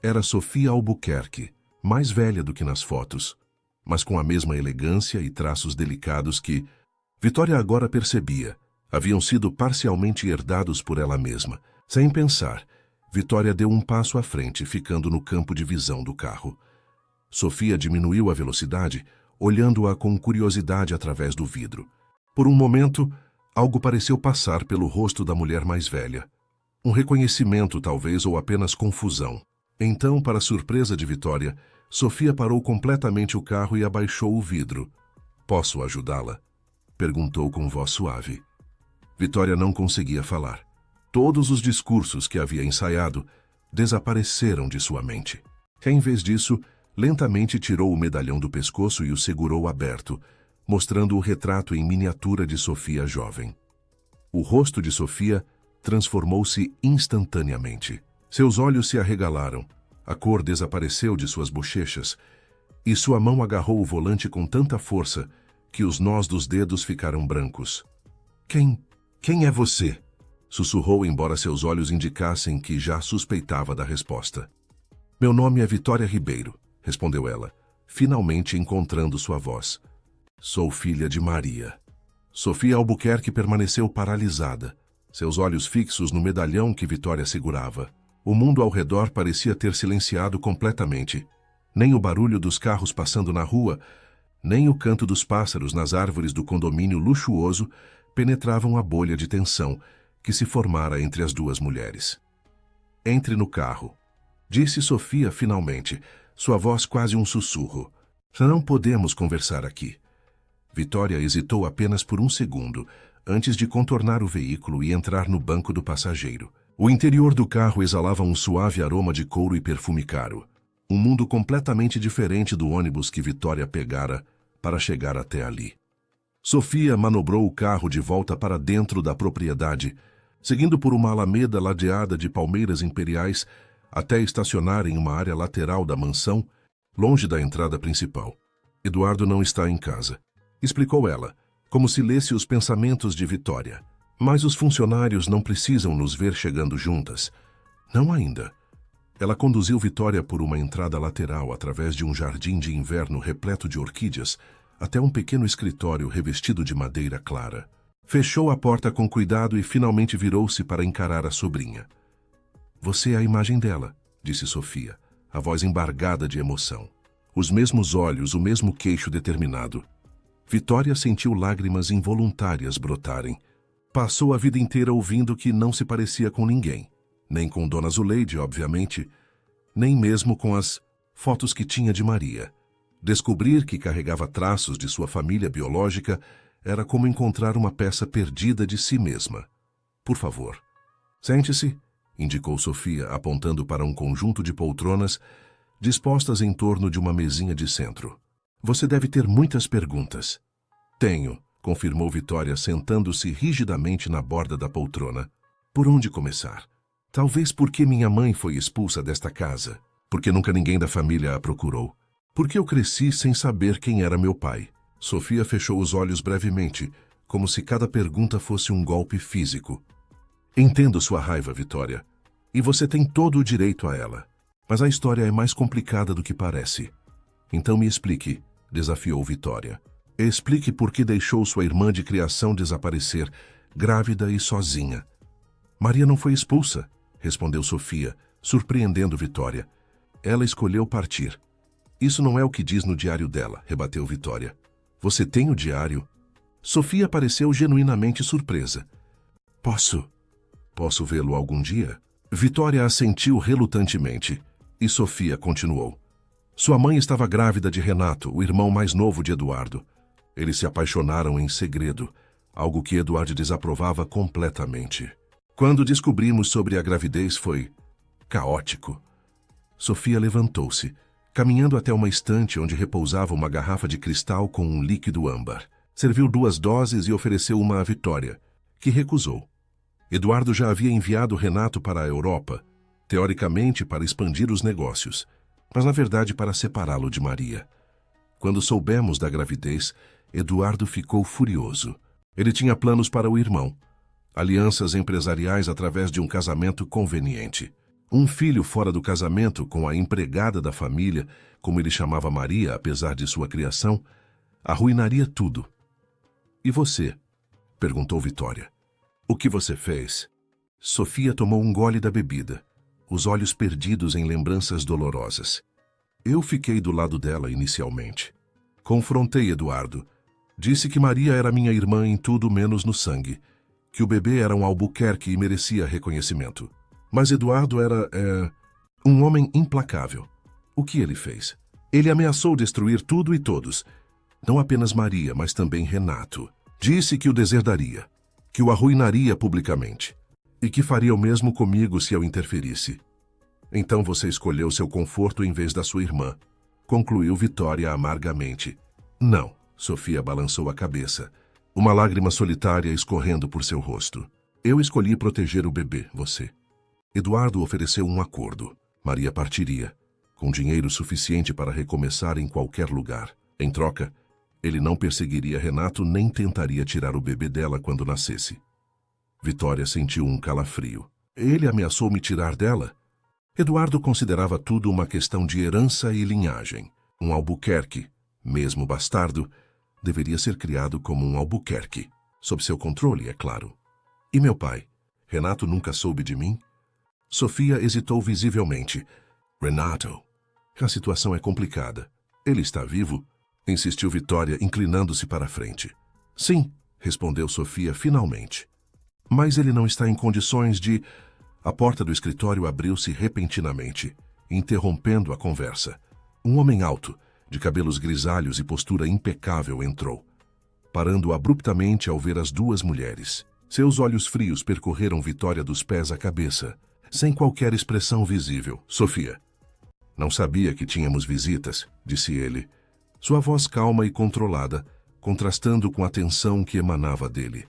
Era Sofia Albuquerque, mais velha do que nas fotos, mas com a mesma elegância e traços delicados que, Vitória agora percebia, haviam sido parcialmente herdados por ela mesma. Sem pensar, Vitória deu um passo à frente, ficando no campo de visão do carro. Sofia diminuiu a velocidade, olhando-a com curiosidade através do vidro. Por um momento, algo pareceu passar pelo rosto da mulher mais velha. Um reconhecimento, talvez, ou apenas confusão. Então, para surpresa de Vitória, Sofia parou completamente o carro e abaixou o vidro. "Posso ajudá-la?" perguntou com voz suave. Vitória não conseguia falar. Todos os discursos que havia ensaiado desapareceram de sua mente. Em vez disso, lentamente tirou o medalhão do pescoço e o segurou aberto, mostrando o retrato em miniatura de Sofia jovem. O rosto de Sofia transformou-se instantaneamente. Seus olhos se arregalaram, a cor desapareceu de suas bochechas, e sua mão agarrou o volante com tanta força que os nós dos dedos ficaram brancos. Quem é você?" sussurrou, embora seus olhos indicassem que já suspeitava da resposta. "Meu nome é Vitória Ribeiro", respondeu ela, finalmente encontrando sua voz. "Sou filha de Maria." Sofia Albuquerque permaneceu paralisada, seus olhos fixos no medalhão que Vitória segurava. O mundo ao redor parecia ter silenciado completamente. Nem o barulho dos carros passando na rua, nem o canto dos pássaros nas árvores do condomínio luxuoso penetravam a bolha de tensão que se formara entre as duas mulheres. "Entre no carro", disse Sofia finalmente, sua voz quase um sussurro. "Não podemos conversar aqui." Vitória hesitou apenas por um segundo, antes de contornar o veículo e entrar no banco do passageiro. O interior do carro exalava um suave aroma de couro e perfume caro. Um mundo completamente diferente do ônibus que Vitória pegara para chegar até ali. Sofia manobrou o carro de volta para dentro da propriedade, seguindo por uma alameda ladeada de palmeiras imperiais até estacionar em uma área lateral da mansão, longe da entrada principal. "Eduardo não está em casa", explicou ela, como se lesse os pensamentos de Vitória. "Mas os funcionários não precisam nos ver chegando juntas." "Não ainda." Ela conduziu Vitória por uma entrada lateral através de um jardim de inverno repleto de orquídeas até um pequeno escritório revestido de madeira clara. Fechou a porta com cuidado e finalmente virou-se para encarar a sobrinha. "Você é a imagem dela", disse Sofia, a voz embargada de emoção. Os mesmos olhos, o mesmo queixo determinado. Vitória sentiu lágrimas involuntárias brotarem. Passou a vida inteira ouvindo que não se parecia com ninguém. Nem com Dona Zuleide, obviamente, nem mesmo com as fotos que tinha de Maria. Descobrir que carregava traços de sua família biológica era como encontrar uma peça perdida de si mesma. "Por favor." "Sente-se", indicou Sofia, apontando para um conjunto de poltronas dispostas em torno de uma mesinha de centro. "Você deve ter muitas perguntas." "Tenho", confirmou Vitória, sentando-se rigidamente na borda da poltrona. "Por onde começar? Talvez porque minha mãe foi expulsa desta casa, porque nunca ninguém da família a procurou, porque eu cresci sem saber quem era meu pai." Sofia fechou os olhos brevemente, como se cada pergunta fosse um golpe físico. "Entendo sua raiva, Vitória, e você tem todo o direito a ela. Mas a história é mais complicada do que parece. Então me explique", desafiou Vitória. "Explique por que deixou sua irmã de criação desaparecer, grávida e sozinha." "Maria não foi expulsa", respondeu Sofia, surpreendendo Vitória. "Ela escolheu partir." "Isso não é o que diz no diário dela", rebateu Vitória. "Você tem o diário?" Sofia pareceu genuinamente surpresa. Posso vê-lo algum dia?" Vitória assentiu relutantemente, e Sofia continuou. "Sua mãe estava grávida de Renato, o irmão mais novo de Eduardo. Eles se apaixonaram em segredo, algo que Eduardo desaprovava completamente. Quando descobrimos sobre a gravidez foi caótico." Sofia levantou-se, caminhando até uma estante onde repousava uma garrafa de cristal com um líquido âmbar. Serviu 2 doses e ofereceu uma a Vitória, que recusou. Eduardo já havia enviado Renato para a Europa, teoricamente para expandir os negócios, mas na verdade para separá-lo de Maria. Quando soubemos da gravidez, Eduardo ficou furioso. Ele tinha planos para o irmão, alianças empresariais através de um casamento conveniente. Um filho fora do casamento com a empregada da família, como ele chamava Maria, apesar de sua criação, arruinaria tudo. E você? Perguntou Vitória. O que você fez? Sofia tomou um gole da bebida, os olhos perdidos em lembranças dolorosas. Eu fiquei do lado dela inicialmente. Confrontei Eduardo. Disse que Maria era minha irmã em tudo menos no sangue, que o bebê era um Albuquerque e merecia reconhecimento. Mas Eduardo era, um homem implacável. O que ele fez? Ele ameaçou destruir tudo e todos. Não apenas Maria, mas também Renato. Disse que o deserdaria, que o arruinaria publicamente, e que faria o mesmo comigo se eu interferisse. Então você escolheu seu conforto em vez da sua irmã, concluiu Vitória amargamente. Não, Sofia balançou a cabeça, uma lágrima solitária escorrendo por seu rosto. Eu escolhi proteger o bebê, você. Eduardo ofereceu um acordo. Maria partiria, com dinheiro suficiente para recomeçar em qualquer lugar. Em troca, ele não perseguiria Renato nem tentaria tirar o bebê dela quando nascesse. Vitória sentiu um calafrio. Ele ameaçou me tirar dela? Eduardo considerava tudo uma questão de herança e linhagem. Um Albuquerque, mesmo bastardo, deveria ser criado como um Albuquerque. Sob seu controle, é claro. E meu pai? Renato nunca soube de mim? Sofia hesitou visivelmente. Renato. A situação é complicada. Ele está vivo? Insistiu Vitória, inclinando-se para a frente. Sim, respondeu Sofia finalmente. Mas ele não está em condições de... A porta do escritório abriu-se repentinamente, interrompendo a conversa. Um homem alto, de cabelos grisalhos e postura impecável, entrou, parando abruptamente ao ver as duas mulheres. Seus olhos frios percorreram Vitória dos pés à cabeça, sem qualquer expressão visível. Sofia. Não sabia que tínhamos visitas, disse ele, sua voz calma e controlada, contrastando com a tensão que emanava dele.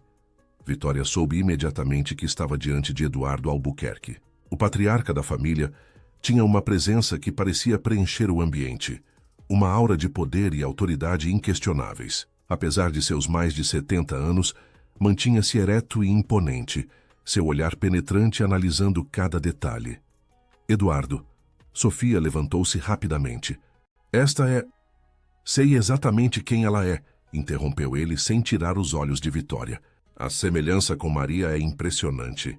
Vitória soube imediatamente que estava diante de Eduardo Albuquerque. O patriarca da família tinha uma presença que parecia preencher o ambiente, uma aura de poder e autoridade inquestionáveis. Apesar de seus mais de 70 anos, mantinha-se ereto e imponente, seu olhar penetrante analisando cada detalhe. Eduardo. Sofia levantou-se rapidamente. Esta é... Sei exatamente quem ela é, interrompeu ele sem tirar os olhos de Vitória. A semelhança com Maria é impressionante.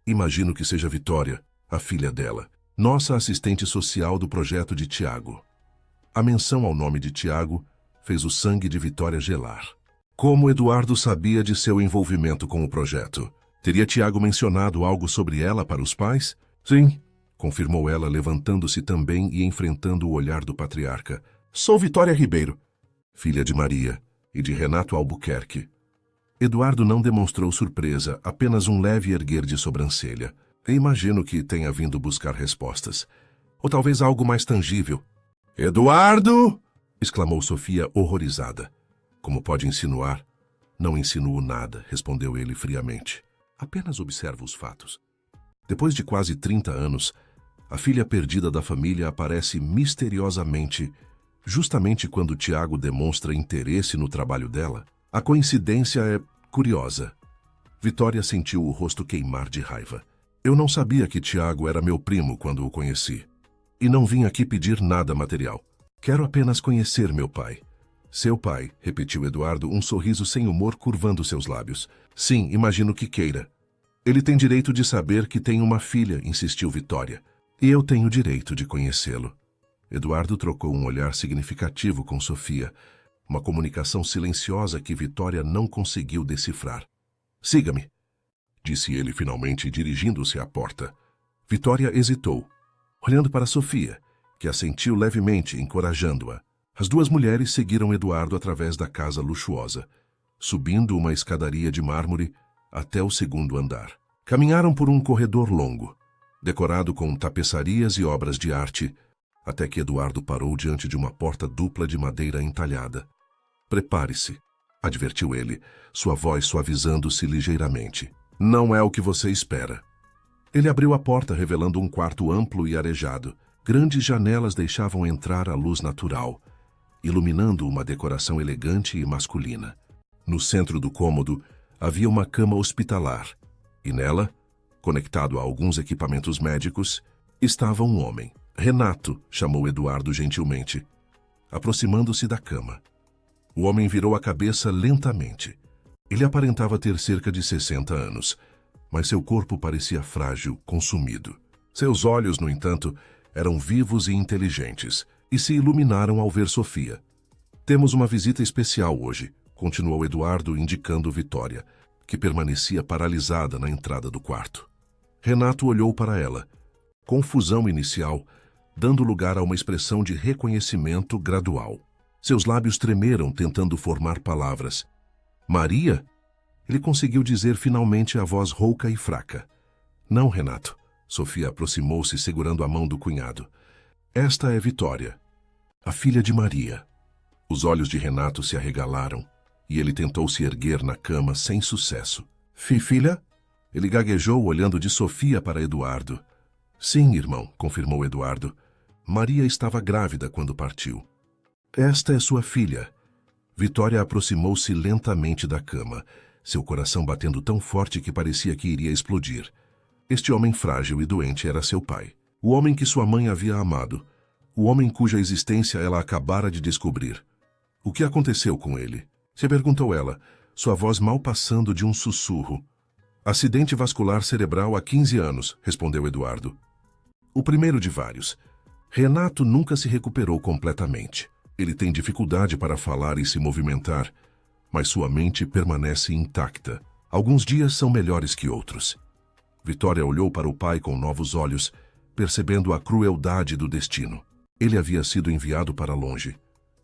Imagino que seja Vitória, a filha dela, nossa assistente social do projeto de Tiago. A menção ao nome de Tiago fez o sangue de Vitória gelar. Como Eduardo sabia de seu envolvimento com o projeto? Teria Tiago mencionado algo sobre ela para os pais? Sim, confirmou ela, levantando-se também e enfrentando o olhar do patriarca. Sou Vitória Ribeiro, filha de Maria e de Renato Albuquerque. Eduardo não demonstrou surpresa, apenas um leve erguer de sobrancelha. Imagino que tenha vindo buscar respostas. Ou talvez algo mais tangível. Eduardo! Exclamou Sofia, horrorizada. Como pode insinuar? Não insinuo nada, respondeu ele friamente. Apenas observo os fatos. Depois de quase 30 anos, a filha perdida da família aparece misteriosamente, justamente quando Tiago demonstra interesse no trabalho dela. A coincidência é curiosa. Vitória sentiu o rosto queimar de raiva. Eu não sabia que Tiago era meu primo quando o conheci. E não vim aqui pedir nada material. Quero apenas conhecer meu pai. Seu pai, repetiu Eduardo, um sorriso sem humor curvando seus lábios. Sim, imagino que queira. Ele tem direito de saber que tem uma filha, insistiu Vitória. E eu tenho direito de conhecê-lo. Eduardo trocou um olhar significativo com Sofia, uma comunicação silenciosa que Vitória não conseguiu decifrar. Siga-me, disse ele finalmente, dirigindo-se à porta. Vitória hesitou, olhando para Sofia, que assentiu levemente, encorajando-a. As duas mulheres seguiram Eduardo através da casa luxuosa, subindo uma escadaria de mármore até o segundo andar. Caminharam por um corredor longo, decorado com tapeçarias e obras de arte, até que Eduardo parou diante de uma porta dupla de madeira entalhada. Prepare-se, advertiu ele, sua voz suavizando-se ligeiramente. Não é o que você espera. Ele abriu a porta, revelando um quarto amplo e arejado. Grandes janelas deixavam entrar a luz natural, iluminando uma decoração elegante e masculina. No centro do cômodo havia uma cama hospitalar, e nela, conectado a alguns equipamentos médicos, estava um homem. Renato, chamou Eduardo gentilmente, aproximando-se da cama. O homem virou a cabeça lentamente. Ele aparentava ter cerca de 60 anos, mas seu corpo parecia frágil, consumido. Seus olhos, no entanto, eram vivos e inteligentes, e se iluminaram ao ver Sofia. Temos uma visita especial hoje, continuou Eduardo, indicando Vitória, que permanecia paralisada na entrada do quarto. Renato olhou para ela. Confusão inicial, dando lugar a uma expressão de reconhecimento gradual. Seus lábios tremeram, tentando formar palavras. Maria? Ele conseguiu dizer finalmente a voz rouca e fraca. Não, Renato. Sofia aproximou-se, segurando a mão do cunhado. Esta é Vitória, a filha de Maria. Os olhos de Renato se arregalaram, e ele tentou se erguer na cama sem sucesso. Filha? Ele gaguejou, olhando de Sofia para Eduardo. Sim, irmão, confirmou Eduardo. Maria estava grávida quando partiu. Esta é sua filha. Vitória aproximou-se lentamente da cama, seu coração batendo tão forte que parecia que iria explodir. Este homem frágil e doente era seu pai. O homem que sua mãe havia amado. O homem cuja existência ela acabara de descobrir. O que aconteceu com ele? Se perguntou ela, sua voz mal passando de um sussurro. Acidente vascular cerebral há 15 anos, respondeu Eduardo. O primeiro de vários. Renato nunca se recuperou completamente. Ele tem dificuldade para falar e se movimentar, mas sua mente permanece intacta. Alguns dias são melhores que outros. Vitória olhou para o pai com novos olhos, percebendo a crueldade do destino. Ele havia sido enviado para longe,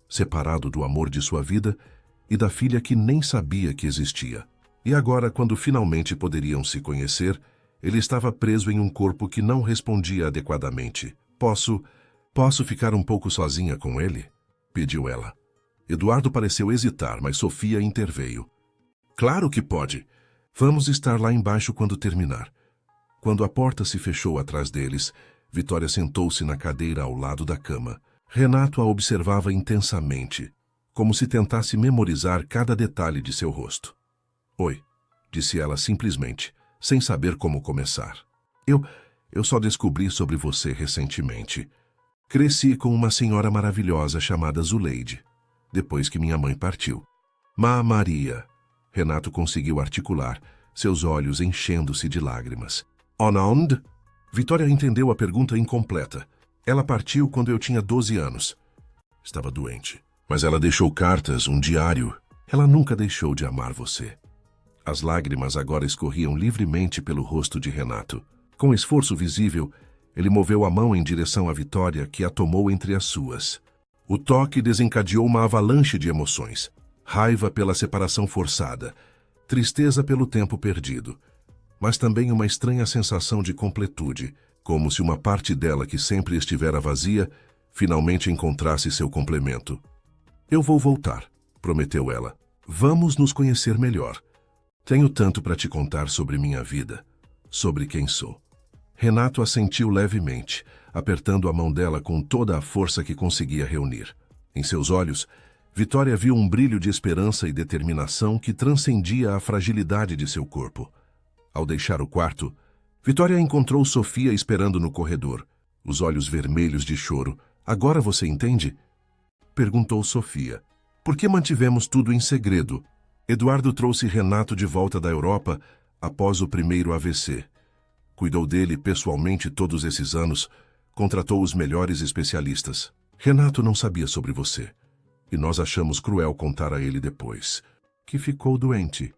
separado do amor de sua vida e da filha que nem sabia que existia. E agora, quando finalmente poderiam se conhecer, ele estava preso em um corpo que não respondia adequadamente. Posso ficar um pouco sozinha com ele? Pediu ela. Eduardo pareceu hesitar, mas Sofia interveio. Claro que pode. Vamos estar lá embaixo quando terminar. Quando a porta se fechou atrás deles, Vitória sentou-se na cadeira ao lado da cama. Renato a observava intensamente, como se tentasse memorizar cada detalhe de seu rosto. Oi, disse ela simplesmente, sem saber como começar. Eu só descobri sobre você recentemente. Cresci com uma senhora maravilhosa chamada Zuleide, depois que minha mãe partiu. Maria. Renato conseguiu articular, seus olhos enchendo-se de lágrimas. Onond? Vitória entendeu a pergunta incompleta. Ela partiu quando eu tinha 12 anos. Estava doente. Mas ela deixou cartas, um diário. Ela nunca deixou de amar você. As lágrimas agora escorriam livremente pelo rosto de Renato. Com esforço visível, ele moveu a mão em direção à Vitória, que a tomou entre as suas. O toque desencadeou uma avalanche de emoções. Raiva pela separação forçada, tristeza pelo tempo perdido, mas também uma estranha sensação de completude, como se uma parte dela que sempre estivera vazia, finalmente encontrasse seu complemento. Eu vou voltar, prometeu ela. Vamos nos conhecer melhor. Tenho tanto para te contar sobre minha vida, sobre quem sou. Renato assentiu levemente, apertando a mão dela com toda a força que conseguia reunir. Em seus olhos, Vitória viu um brilho de esperança e determinação que transcendia a fragilidade de seu corpo. Ao deixar o quarto, Vitória encontrou Sofia esperando no corredor, os olhos vermelhos de choro. Agora você entende? Perguntou Sofia. Por que mantivemos tudo em segredo? Eduardo trouxe Renato de volta da Europa após o primeiro AVC. Cuidou dele pessoalmente todos esses anos, contratou os melhores especialistas. Renato não sabia sobre você, e nós achamos cruel contar a ele depois, que ficou doente.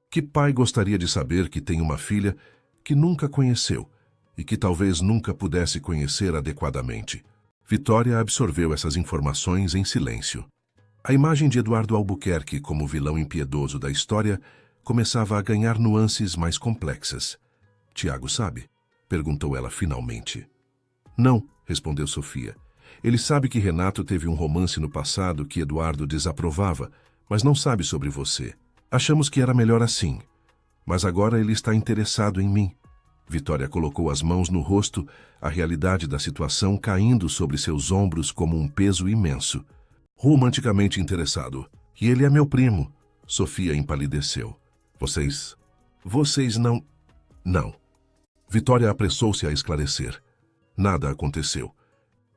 Que pai gostaria de saber que tem uma filha que nunca conheceu e que talvez nunca pudesse conhecer adequadamente? Vitória absorveu essas informações em silêncio. A imagem de Eduardo Albuquerque como vilão impiedoso da história começava a ganhar nuances mais complexas. Tiago sabe? Perguntou ela finalmente. Não, respondeu Sofia. Ele sabe que Renato teve um romance no passado que Eduardo desaprovava, mas não sabe sobre você. Achamos que era melhor assim. Mas agora ele está interessado em mim. Vitória colocou as mãos no rosto, a realidade da situação caindo sobre seus ombros como um peso imenso. romanticamente interessado. E ele é meu primo. Sofia empalideceu. Vocês não... Não. Vitória apressou-se a esclarecer. Nada aconteceu.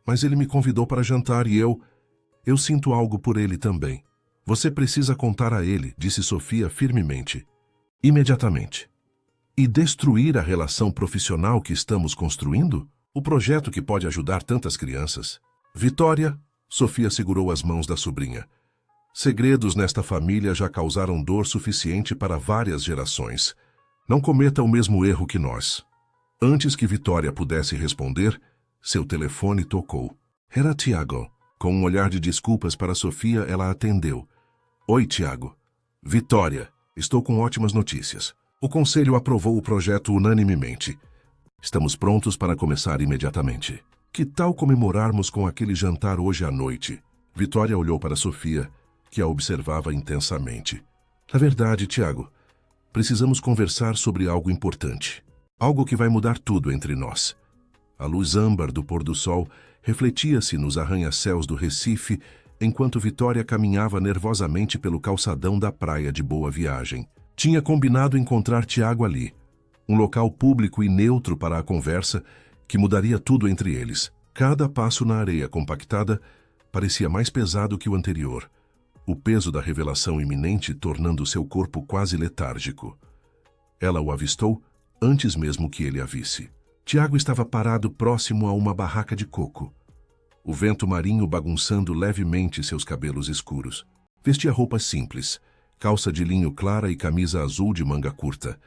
Mas ele me convidou para jantar e eu sinto algo por ele também. Você precisa contar a ele, disse Sofia firmemente. Imediatamente. E destruir a relação profissional que estamos construindo? O projeto que pode ajudar tantas crianças. Vitória, Sofia segurou as mãos da sobrinha. Segredos nesta família já causaram dor suficiente para várias gerações. Não cometa o mesmo erro que nós. Antes que Vitória pudesse responder, seu telefone tocou. Era Tiago. Com um olhar de desculpas para Sofia, ela atendeu. Oi, Tiago. Vitória, estou com ótimas notícias. O conselho aprovou o projeto unanimemente. Estamos prontos para começar imediatamente. Que tal comemorarmos com aquele jantar hoje à noite? Vitória olhou para Sofia, que a observava intensamente. Na verdade, Tiago, precisamos conversar sobre algo importante. Algo que vai mudar tudo entre nós. A luz âmbar do pôr do sol refletia-se nos arranha-céus do Recife, enquanto Vitória caminhava nervosamente pelo calçadão da praia de Boa Viagem. Tinha combinado encontrar Tiago ali, um local público e neutro para a conversa que mudaria tudo entre eles. Cada passo na areia compactada parecia mais pesado que o anterior, o peso da revelação iminente tornando seu corpo quase letárgico. Ela o avistou antes mesmo que ele a visse. Tiago estava parado próximo a uma barraca de coco, o vento marinho bagunçando levemente seus cabelos escuros. Vestia roupas simples, calça de linho clara e camisa azul de manga curta,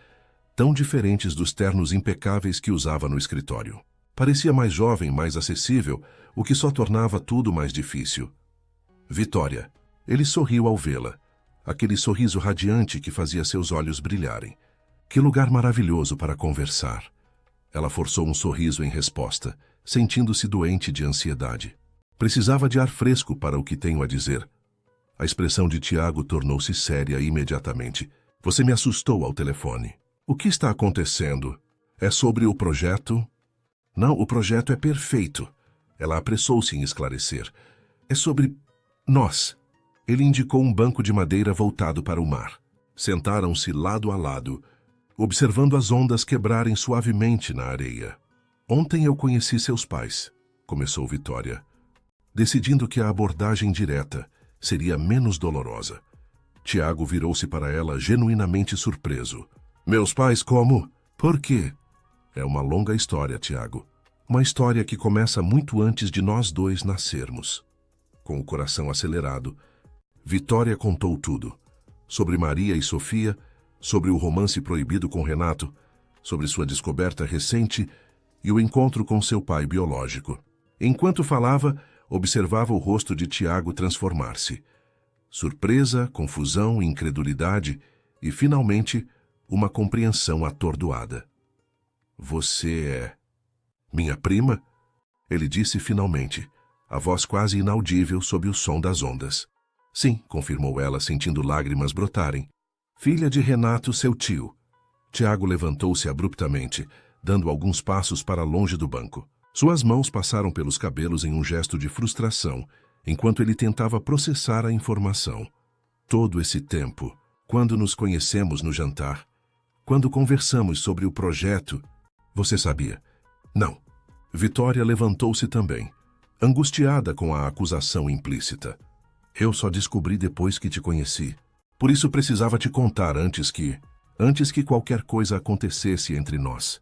tão diferentes dos ternos impecáveis que usava no escritório. Parecia mais jovem, mais acessível, o que só tornava tudo mais difícil. Vitória. Ele sorriu ao vê-la, aquele sorriso radiante que fazia seus olhos brilharem. Que lugar maravilhoso para conversar. Ela forçou um sorriso em resposta, sentindo-se doente de ansiedade. Precisava de ar fresco para o que tenho a dizer. A expressão de Tiago tornou-se séria imediatamente. Você me assustou ao telefone. O que está acontecendo? É sobre o projeto? Não, o projeto é perfeito. Ela apressou-se em esclarecer. É sobre nós. Ele indicou um banco de madeira voltado para o mar. Sentaram-se lado a lado, observando as ondas quebrarem suavemente na areia. Ontem eu conheci seus pais, começou Vitória, decidindo que a abordagem direta seria menos dolorosa. Tiago virou-se para ela genuinamente surpreso. Meus pais como? Por quê? É uma longa história, Tiago. Uma história que começa muito antes de nós dois nascermos. Com o coração acelerado, Vitória contou tudo. Sobre Maria e Sofia, sobre o romance proibido com Renato, sobre sua descoberta recente e o encontro com seu pai biológico. Enquanto falava, observava o rosto de Tiago transformar-se. Surpresa, confusão, incredulidade e, finalmente, uma compreensão atordoada. Você é... minha prima? Ele disse finalmente, a voz quase inaudível sob o som das ondas. Sim, confirmou ela, sentindo lágrimas brotarem. Filha de Renato, seu tio. Tiago levantou-se abruptamente, dando alguns passos para longe do banco. Suas mãos passaram pelos cabelos em um gesto de frustração, enquanto ele tentava processar a informação. Todo esse tempo, quando nos conhecemos no jantar, quando conversamos sobre o projeto, você sabia? Não. Vitória levantou-se também, angustiada com a acusação implícita. Eu só descobri depois que te conheci. Por isso precisava te contar antes que qualquer coisa acontecesse entre nós.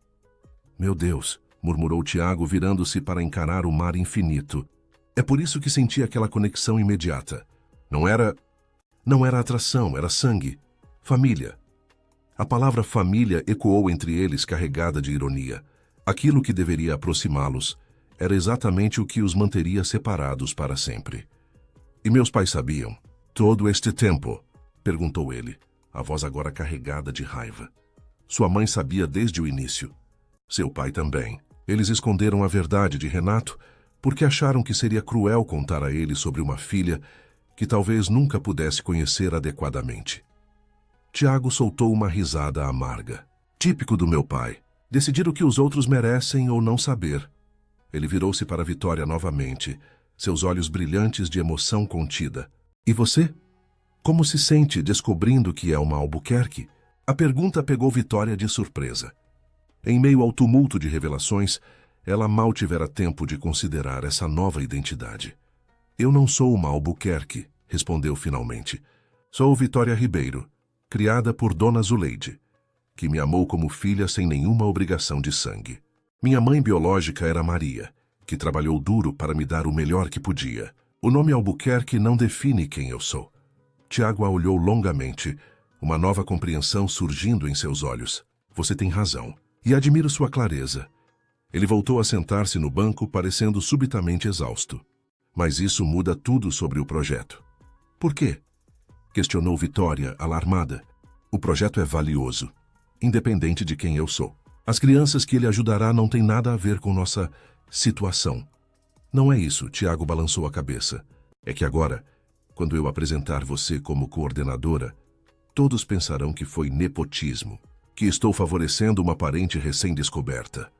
Meu Deus, murmurou Tiago, virando-se para encarar o mar infinito. É por isso que senti aquela conexão imediata. Não era atração, era sangue. Família. A palavra família ecoou entre eles carregada de ironia. Aquilo que deveria aproximá-los era exatamente o que os manteria separados para sempre. E meus pais sabiam? Todo este tempo? Perguntou ele, a voz agora carregada de raiva. Sua mãe sabia desde o início. Seu pai também. Eles esconderam a verdade de Renato porque acharam que seria cruel contar a ele sobre uma filha que talvez nunca pudesse conhecer adequadamente. Tiago soltou uma risada amarga. Típico do meu pai. Decidir o que os outros merecem ou não saber. Ele virou-se para Vitória novamente, seus olhos brilhantes de emoção contida. E você? Como se sente descobrindo que é uma Albuquerque? A pergunta pegou Vitória de surpresa. Em meio ao tumulto de revelações, ela mal tivera tempo de considerar essa nova identidade. Eu não sou uma Albuquerque, respondeu finalmente. Sou Vitória Ribeiro, criada por Dona Zuleide, que me amou como filha sem nenhuma obrigação de sangue. Minha mãe biológica era Maria, que trabalhou duro para me dar o melhor que podia. O nome Albuquerque não define quem eu sou. Tiago a olhou longamente, uma nova compreensão surgindo em seus olhos. Você tem razão, e admiro sua clareza. Ele voltou a sentar-se no banco, parecendo subitamente exausto. Mas isso muda tudo sobre o projeto. Por quê? Questionou Vitória, alarmada. O projeto é valioso, independente de quem eu sou. As crianças que ele ajudará não têm nada a ver com nossa situação. Não é isso, Tiago balançou a cabeça. É que agora, quando eu apresentar você como coordenadora, todos pensarão que foi nepotismo, que estou favorecendo uma parente recém-descoberta.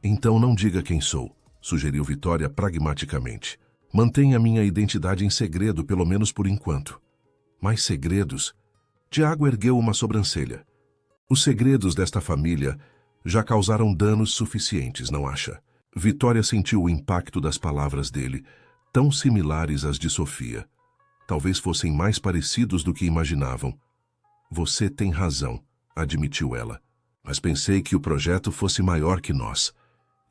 Então não diga quem sou, sugeriu Vitória pragmaticamente. Mantenha minha identidade em segredo, pelo menos por enquanto. Mais segredos? Tiago ergueu uma sobrancelha. Os segredos desta família já causaram danos suficientes, não acha? Vitória sentiu o impacto das palavras dele, tão similares às de Sofia. Talvez fossem mais parecidos do que imaginavam. Você tem razão, admitiu ela. Mas pensei que o projeto fosse maior que nós.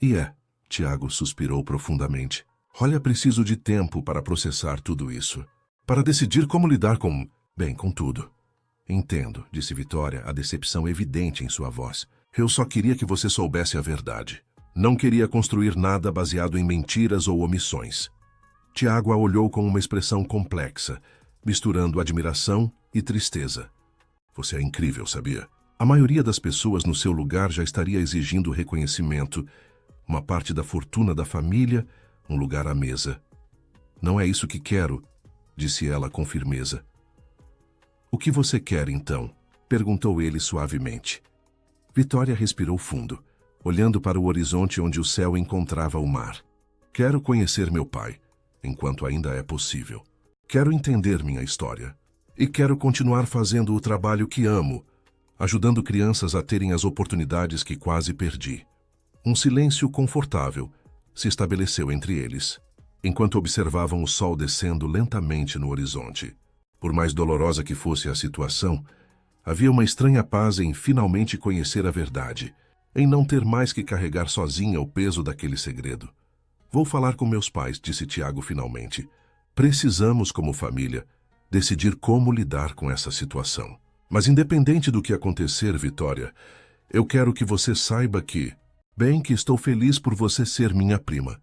E é, Tiago suspirou profundamente. Olha, preciso de tempo para processar tudo isso. Para decidir como lidar com tudo. Entendo, disse Vitória, a decepção evidente em sua voz. Eu só queria que você soubesse a verdade. Não queria construir nada baseado em mentiras ou omissões. Tiago a olhou com uma expressão complexa, misturando admiração e tristeza. Você é incrível, sabia? A maioria das pessoas no seu lugar já estaria exigindo reconhecimento, uma parte da fortuna da família, um lugar à mesa. Não é isso que quero, disse ela com firmeza. O que você quer, então? Perguntou ele suavemente. Vitória respirou fundo, olhando para o horizonte onde o céu encontrava o mar. Quero conhecer meu pai, enquanto ainda é possível. Quero entender minha história. E quero continuar fazendo o trabalho que amo, ajudando crianças a terem as oportunidades que quase perdi. Um silêncio confortável se estabeleceu entre eles, enquanto observavam o sol descendo lentamente no horizonte. Por mais dolorosa que fosse a situação, havia uma estranha paz em finalmente conhecer a verdade, em não ter mais que carregar sozinha o peso daquele segredo. Vou falar com meus pais, disse Tiago finalmente. Precisamos, como família, decidir como lidar com essa situação. Mas independente do que acontecer, Vitória, eu quero que você saiba que estou feliz por você ser minha prima.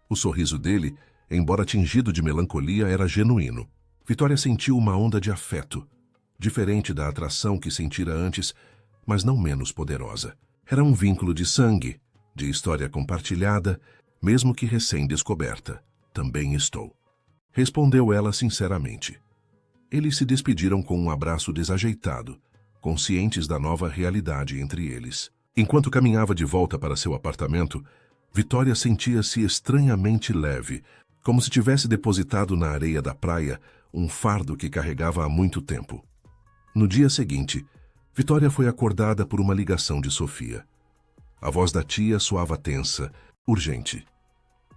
O sorriso dele, embora tingido de melancolia, era genuíno. Vitória sentiu uma onda de afeto, diferente da atração que sentira antes, mas não menos poderosa. Era um vínculo de sangue, de história compartilhada, mesmo que recém-descoberta. Também estou. Respondeu ela sinceramente. Eles se despediram com um abraço desajeitado, conscientes da nova realidade entre eles. Enquanto caminhava de volta para seu apartamento, Vitória sentia-se estranhamente leve, como se tivesse depositado na areia da praia um fardo que carregava há muito tempo. No dia seguinte, Vitória foi acordada por uma ligação de Sofia. A voz da tia soava tensa, urgente.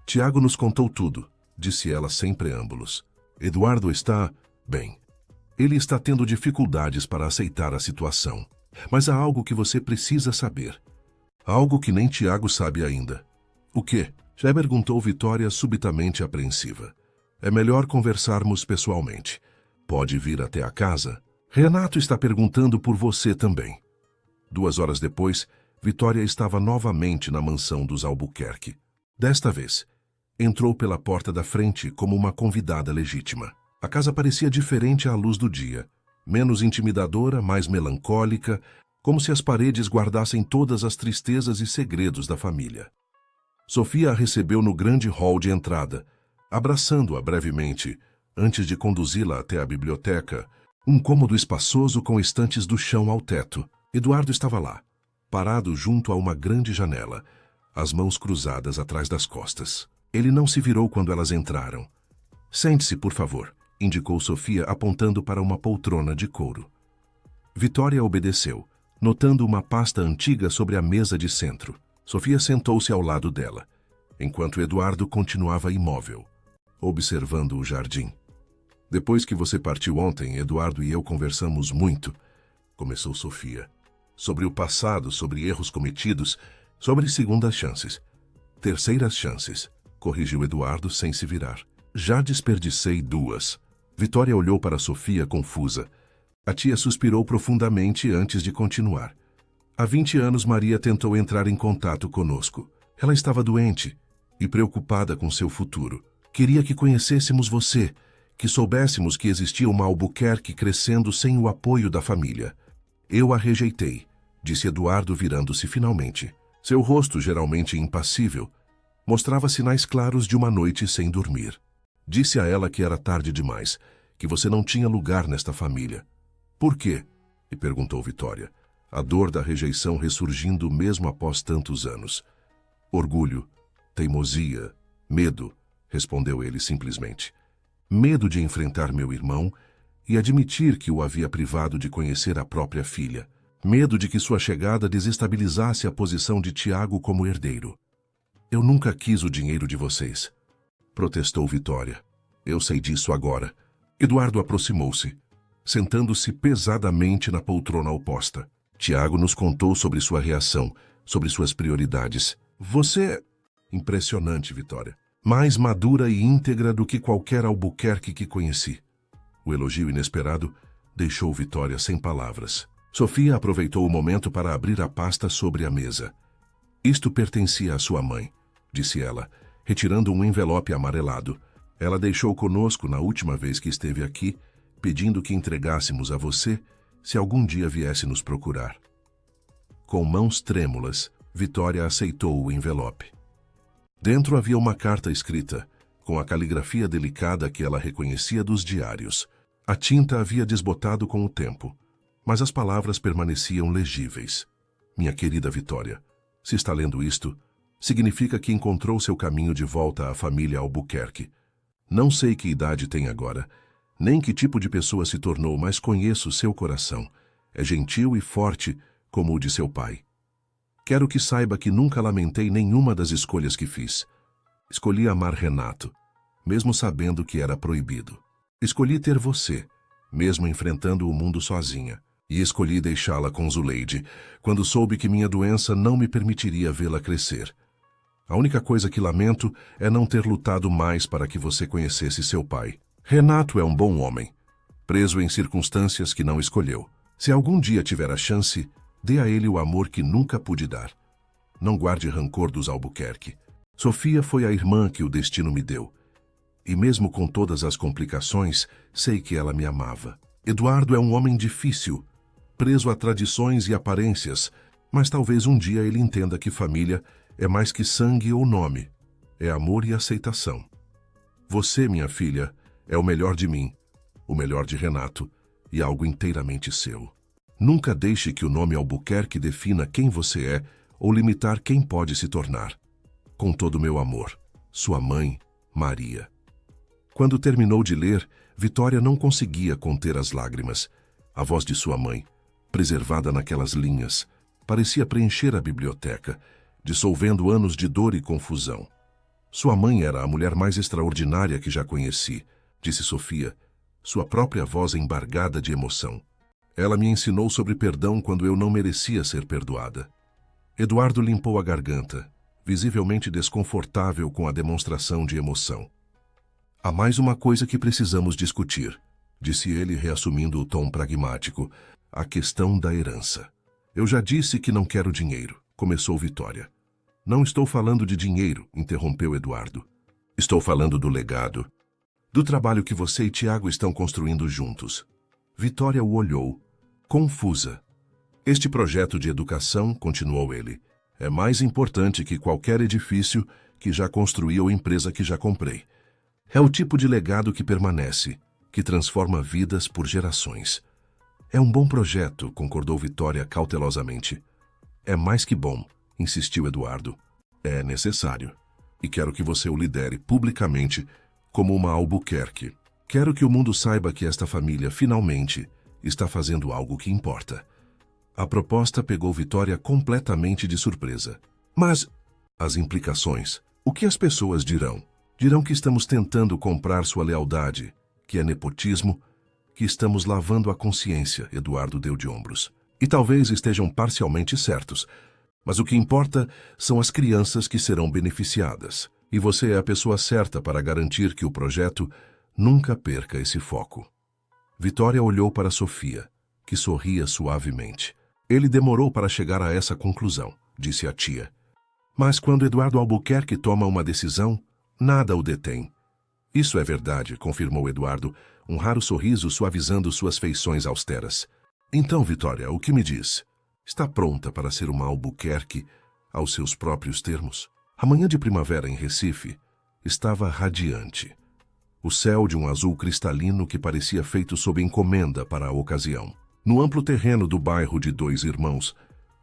Tiago nos contou tudo, disse ela sem preâmbulos. Eduardo está bem. Ele está tendo dificuldades para aceitar a situação. Mas há algo que você precisa saber. Algo que nem Tiago sabe ainda. O quê? Já perguntou Vitória subitamente apreensiva. É melhor conversarmos pessoalmente. Pode vir até a casa? Renato está perguntando por você também. 2 horas depois, Vitória estava novamente na mansão dos Albuquerque. Desta vez, entrou pela porta da frente como uma convidada legítima. A casa parecia diferente à luz do dia, menos intimidadora, mais melancólica, como se as paredes guardassem todas as tristezas e segredos da família. Sofia a recebeu no grande hall de entrada, abraçando-a brevemente, antes de conduzi-la até a biblioteca, um cômodo espaçoso com estantes do chão ao teto. Eduardo estava lá, parado junto a uma grande janela, as mãos cruzadas atrás das costas. Ele não se virou quando elas entraram. Sente-se, por favor, indicou Sofia apontando para uma poltrona de couro. Vitória obedeceu, notando uma pasta antiga sobre a mesa de centro. Sofia sentou-se ao lado dela, enquanto Eduardo continuava imóvel, observando o jardim. Depois que você partiu ontem, Eduardo e eu conversamos muito, começou Sofia. Sobre o passado, sobre erros cometidos, sobre segundas chances. Terceiras chances, corrigiu Eduardo sem se virar. Já desperdicei 2. Vitória olhou para Sofia confusa. A tia suspirou profundamente antes de continuar. Há 20 anos Maria tentou entrar em contato conosco. Ela estava doente e preocupada com seu futuro. Queria que conhecêssemos você, que soubéssemos que existia uma Albuquerque crescendo sem o apoio da família. Eu a rejeitei, disse Eduardo virando-se finalmente. Seu rosto, geralmente impassível, mostrava sinais claros de uma noite sem dormir. Disse a ela que era tarde demais, que você não tinha lugar nesta família. Por quê? lhe perguntou Vitória, a dor da rejeição ressurgindo mesmo após tantos anos. Orgulho, teimosia, medo, respondeu ele simplesmente. Medo de enfrentar meu irmão e admitir que o havia privado de conhecer a própria filha. Medo de que sua chegada desestabilizasse a posição de Tiago como herdeiro. Eu nunca quis o dinheiro de vocês, protestou Vitória. Eu sei disso agora. Eduardo aproximou-se, sentando-se pesadamente na poltrona oposta. Tiago nos contou sobre sua reação, sobre suas prioridades. Você... Impressionante, Vitória. Mais madura e íntegra do que qualquer Albuquerque que conheci. O elogio inesperado deixou Vitória sem palavras. Sofia aproveitou o momento para abrir a pasta sobre a mesa. Isto pertencia à sua mãe, disse ela, retirando um envelope amarelado. Ela deixou conosco na última vez que esteve aqui, pedindo que entregássemos a você se algum dia viesse nos procurar. Com mãos trêmulas, Vitória aceitou o envelope. Dentro havia uma carta escrita, com a caligrafia delicada que ela reconhecia dos diários. A tinta havia desbotado com o tempo, mas as palavras permaneciam legíveis. Minha querida Vitória, se está lendo isto, significa que encontrou seu caminho de volta à família Albuquerque. Não sei que idade tem agora, nem que tipo de pessoa se tornou, mas conheço seu coração. É gentil e forte, como o de seu pai. Quero que saiba que nunca lamentei nenhuma das escolhas que fiz. Escolhi amar Renato, mesmo sabendo que era proibido. Escolhi ter você, mesmo enfrentando o mundo sozinha. E escolhi deixá-la com Zuleide, quando soube que minha doença não me permitiria vê-la crescer. A única coisa que lamento é não ter lutado mais para que você conhecesse seu pai. Renato é um bom homem, preso em circunstâncias que não escolheu. Se algum dia tiver a chance, dê a ele o amor que nunca pude dar. Não guarde rancor dos Albuquerque. Sofia foi a irmã que o destino me deu. E mesmo com todas as complicações, sei que ela me amava. Eduardo é um homem difícil, preso a tradições e aparências, mas talvez um dia ele entenda que família é mais que sangue ou nome. É amor e aceitação. Você, minha filha, é o melhor de mim, o melhor de Renato e algo inteiramente seu. Nunca deixe que o nome Albuquerque defina quem você é ou limitar quem pode se tornar. Com todo o meu amor, sua mãe, Maria. Quando terminou de ler, Vitória não conseguia conter as lágrimas. A voz de sua mãe, preservada naquelas linhas, parecia preencher a biblioteca, dissolvendo anos de dor e confusão. Sua mãe era a mulher mais extraordinária que já conheci, disse Sofia, sua própria voz embargada de emoção. Ela me ensinou sobre perdão quando eu não merecia ser perdoada. Eduardo limpou a garganta, visivelmente desconfortável com a demonstração de emoção. Há mais uma coisa que precisamos discutir, disse ele, reassumindo o tom pragmático, a questão da herança. Eu já disse que não quero dinheiro, começou Vitória. Não estou falando de dinheiro, interrompeu Eduardo. Estou falando do legado, do trabalho que você e Tiago estão construindo juntos. Vitória o olhou, confusa. Este projeto de educação, continuou ele, é mais importante que qualquer edifício que já construí ou empresa que já comprei. É o tipo de legado que permanece, que transforma vidas por gerações. É um bom projeto, concordou Vitória cautelosamente. É mais que bom, insistiu Eduardo. É necessário. E quero que você o lidere publicamente como uma Albuquerque. Quero que o mundo saiba que esta família, finalmente, está fazendo algo que importa. A proposta pegou Vitória completamente de surpresa. Mas as implicações? O que as pessoas dirão? Dirão que estamos tentando comprar sua lealdade, que é nepotismo, que estamos lavando a consciência, Eduardo deu de ombros. E talvez estejam parcialmente certos, mas o que importa são as crianças que serão beneficiadas. E você é a pessoa certa para garantir que o projeto nunca perca esse foco. Vitória olhou para Sofia, que sorria suavemente. Ele demorou para chegar a essa conclusão, disse a tia. Mas quando Eduardo Albuquerque toma uma decisão, nada o detém. Isso é verdade, confirmou Eduardo, um raro sorriso suavizando suas feições austeras. Então, Vitória, o que me diz? Está pronta para ser uma Albuquerque aos seus próprios termos? A manhã de primavera em Recife estava radiante. O céu de um azul cristalino que parecia feito sob encomenda para a ocasião. No amplo terreno do bairro de Dois Irmãos,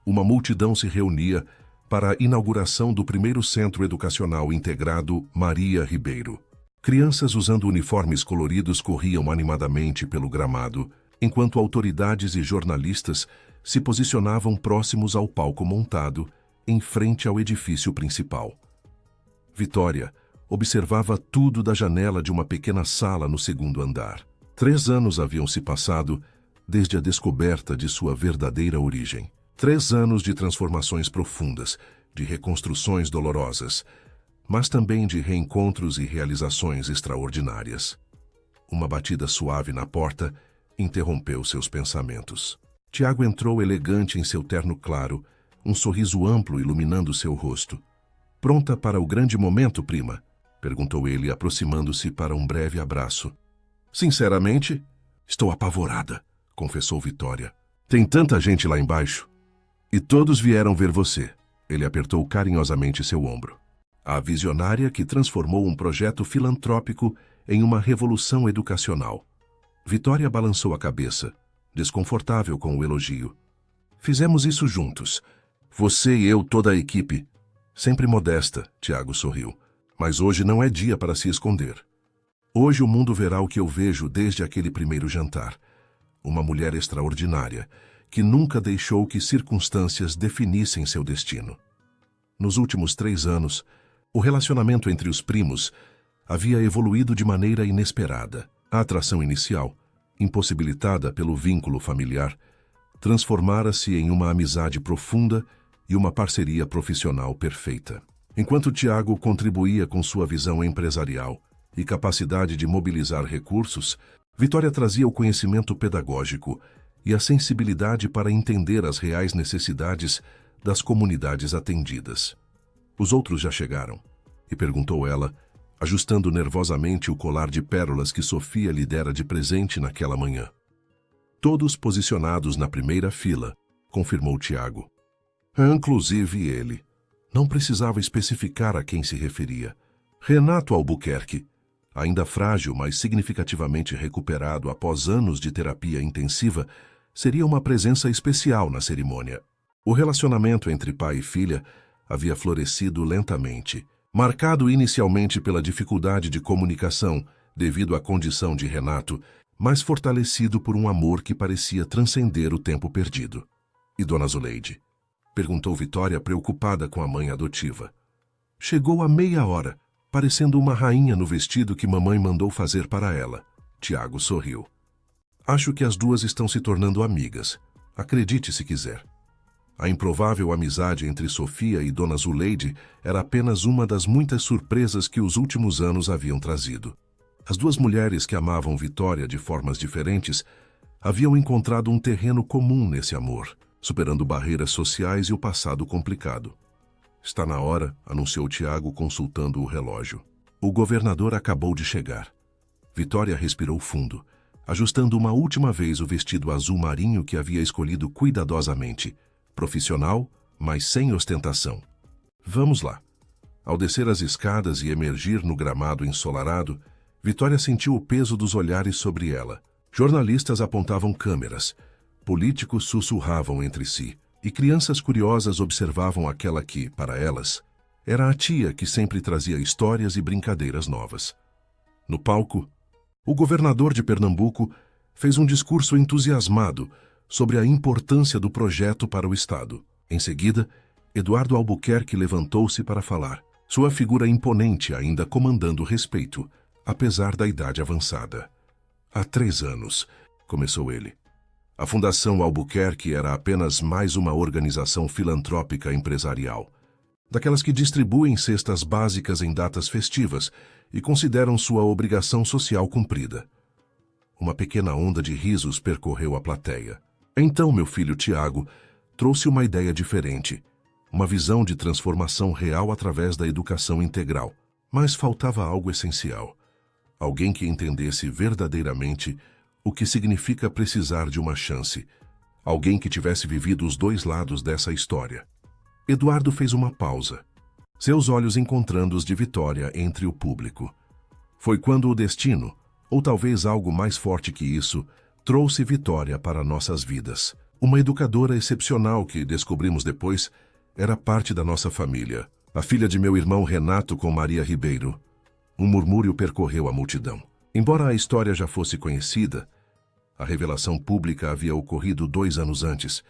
uma multidão se reunia para a inauguração do primeiro centro educacional integrado Maria Ribeiro. Crianças usando uniformes coloridos corriam animadamente pelo gramado, enquanto autoridades e jornalistas se posicionavam próximos ao palco montado, em frente ao edifício principal. Vitória observava tudo da janela de uma pequena sala no segundo andar. 3 anos haviam se passado desde a descoberta de sua verdadeira origem. 3 anos de transformações profundas, de reconstruções dolorosas, mas também de reencontros e realizações extraordinárias. Uma batida suave na porta interrompeu seus pensamentos. Tiago entrou elegante em seu terno claro, um sorriso amplo iluminando seu rosto. "Pronta para o grande momento, prima?" perguntou ele, aproximando-se para um breve abraço. "Sinceramente, estou apavorada", confessou Vitória. "Tem tanta gente lá embaixo. E todos vieram ver você." Ele apertou carinhosamente seu ombro. A visionária que transformou um projeto filantrópico em uma revolução educacional. Vitória balançou a cabeça, desconfortável com o elogio. "Fizemos isso juntos. Você e eu, toda a equipe." Sempre modesta, Tiago sorriu. "Mas hoje não é dia para se esconder. Hoje o mundo verá o que eu vejo desde aquele primeiro jantar. Uma mulher extraordinária, que nunca deixou que circunstâncias definissem seu destino." Nos últimos 3 anos, o relacionamento entre os primos havia evoluído de maneira inesperada. A atração inicial, impossibilitada pelo vínculo familiar, transformara-se em uma amizade profunda e uma parceria profissional perfeita. Enquanto Tiago contribuía com sua visão empresarial e capacidade de mobilizar recursos, Vitória trazia o conhecimento pedagógico e a sensibilidade para entender as reais necessidades das comunidades atendidas. "Os outros já chegaram?" e perguntou ela, ajustando nervosamente o colar de pérolas que Sofia lhe dera de presente naquela manhã. "Todos posicionados na primeira fila", confirmou Tiago. "Inclusive ele." Não precisava especificar a quem se referia. Renato Albuquerque, ainda frágil, mas significativamente recuperado após anos de terapia intensiva, seria uma presença especial na cerimônia. O relacionamento entre pai e filha havia florescido lentamente, marcado inicialmente pela dificuldade de comunicação devido à condição de Renato, mas fortalecido por um amor que parecia transcender o tempo perdido. "E Dona Zuleide?" perguntou Vitória, preocupada com a mãe adotiva. "Chegou há meia hora, parecendo uma rainha no vestido que mamãe mandou fazer para ela." Tiago sorriu. "Acho que as duas estão se tornando amigas. Acredite se quiser." A improvável amizade entre Sofia e Dona Zuleide era apenas uma das muitas surpresas que os últimos anos haviam trazido. As duas mulheres que amavam Vitória de formas diferentes haviam encontrado um terreno comum nesse amor, superando barreiras sociais e o passado complicado. "Está na hora", anunciou Tiago, consultando o relógio. O governador acabou de chegar. Vitória respirou fundo, ajustando uma última vez o vestido azul marinho que havia escolhido cuidadosamente, profissional, mas sem ostentação. "Vamos lá." Ao descer as escadas e emergir no gramado ensolarado, Vitória sentiu o peso dos olhares sobre ela. Jornalistas apontavam câmeras, políticos sussurravam entre si, e crianças curiosas observavam aquela que, para elas, Era a tia que sempre trazia histórias e brincadeiras novas. No palco, o governador de Pernambuco fez um discurso entusiasmado sobre a importância do projeto para o Estado. Em seguida, Eduardo Albuquerque levantou-se para falar, sua figura imponente ainda comandando respeito, apesar da idade avançada. Há 3 anos, começou ele. A Fundação Albuquerque era apenas mais uma organização filantrópica empresarial, daquelas que distribuem cestas básicas em datas festivas e consideram sua obrigação social cumprida. Uma pequena onda de risos percorreu a plateia. Então meu filho Tiago trouxe uma ideia diferente, uma visão de transformação real através da educação integral. Mas faltava algo essencial. Alguém que entendesse verdadeiramente o que significa precisar de uma chance. Alguém que tivesse vivido os 2 lados dessa história. Eduardo fez uma pausa, seus olhos encontrando os de Vitória entre o público. Foi quando o destino, ou talvez algo mais forte que isso, trouxe Vitória para nossas vidas. Uma educadora excepcional que, descobrimos depois, era parte da nossa família. A filha de meu irmão Renato com Maria Ribeiro. Um murmúrio percorreu a multidão. Embora a história já fosse conhecida, a revelação pública havia ocorrido 2 anos antes,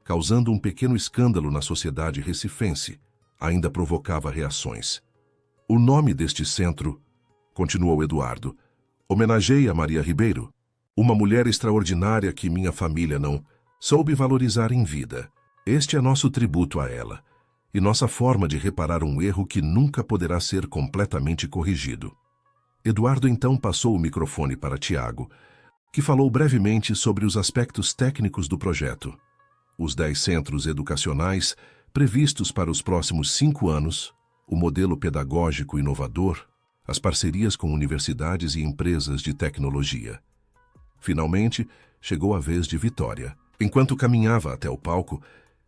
causando um pequeno escândalo na sociedade recifense. Ainda provocava reações. O nome deste centro, continuou Eduardo, homenageia Maria Ribeiro, uma mulher extraordinária que minha família não soube valorizar em vida. Este é nosso tributo a ela, e nossa forma de reparar um erro que nunca poderá ser completamente corrigido. Eduardo então passou o microfone para Tiago, que falou brevemente sobre os aspectos técnicos do projeto. Os 10 centros educacionais previstos para os próximos 5 anos, o modelo pedagógico inovador, as parcerias com universidades e empresas de tecnologia. Finalmente, chegou a vez de Vitória. Enquanto caminhava até o palco,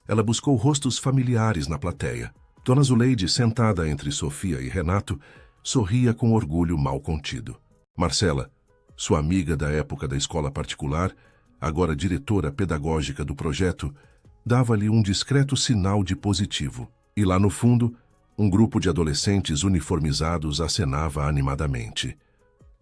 ela buscou rostos familiares na plateia. Dona Zuleide, sentada entre Sofia e Renato, sorria com orgulho mal contido. Marcela, sua amiga da época da escola particular, agora diretora pedagógica do projeto, dava-lhe um discreto sinal de positivo. E lá no fundo, um grupo de adolescentes uniformizados acenava animadamente.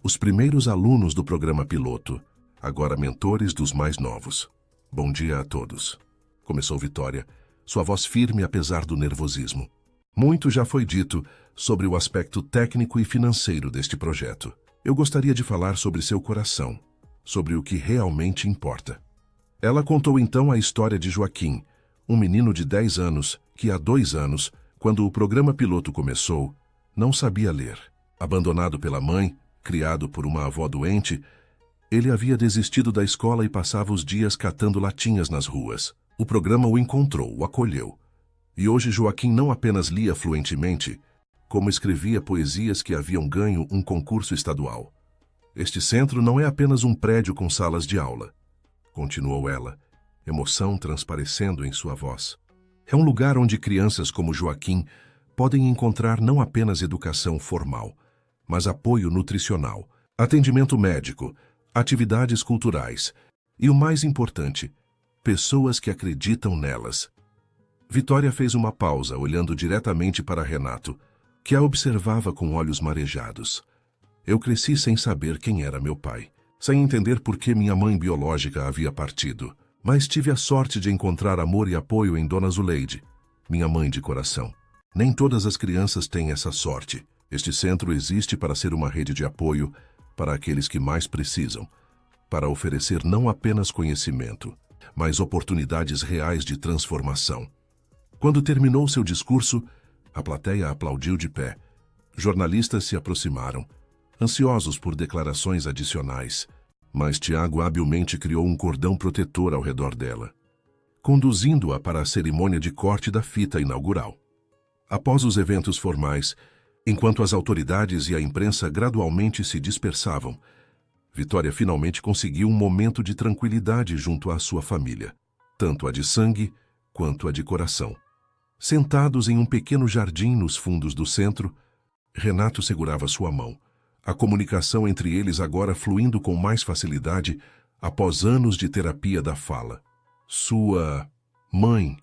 Os primeiros alunos do programa piloto, agora mentores dos mais novos. Bom dia a todos. Começou Vitória, sua voz firme apesar do nervosismo. Muito já foi dito sobre o aspecto técnico e financeiro deste projeto. Eu gostaria de falar sobre seu coração, sobre o que realmente importa. Ela contou então a história de Joaquim, um menino de 10 anos que há 2 anos, quando o programa piloto começou, não sabia ler. Abandonado pela mãe, criado por uma avó doente, ele havia desistido da escola e passava os dias catando latinhas nas ruas. O programa o encontrou, o acolheu. E hoje Joaquim não apenas lia fluentemente, como escrevia poesias que haviam ganho um concurso estadual. Este centro não é apenas um prédio com salas de aula, continuou ela, emoção transparecendo em sua voz. É um lugar onde crianças como Joaquim podem encontrar não apenas educação formal, mas apoio nutricional, atendimento médico, atividades culturais e, o mais importante, pessoas que acreditam nelas. Vitória fez uma pausa, olhando diretamente para Renato, que a observava com olhos marejados. Eu cresci sem saber quem era meu pai, sem entender por que minha mãe biológica havia partido, mas tive a sorte de encontrar amor e apoio em Dona Zuleide, minha mãe de coração. Nem todas as crianças têm essa sorte. Este centro existe para ser uma rede de apoio para aqueles que mais precisam, para oferecer não apenas conhecimento, mas oportunidades reais de transformação. Quando terminou seu discurso, a plateia aplaudiu de pé. Jornalistas se aproximaram, ansiosos por declarações adicionais, mas Tiago habilmente criou um cordão protetor ao redor dela, conduzindo-a para a cerimônia de corte da fita inaugural. Após os eventos formais, enquanto as autoridades e a imprensa gradualmente se dispersavam, Vitória finalmente conseguiu um momento de tranquilidade junto à sua família, tanto a de sangue quanto a de coração. Sentados em um pequeno jardim nos fundos do centro, Renato segurava sua mão, a comunicação entre eles agora fluindo com mais facilidade após anos de terapia da fala. Sua mãe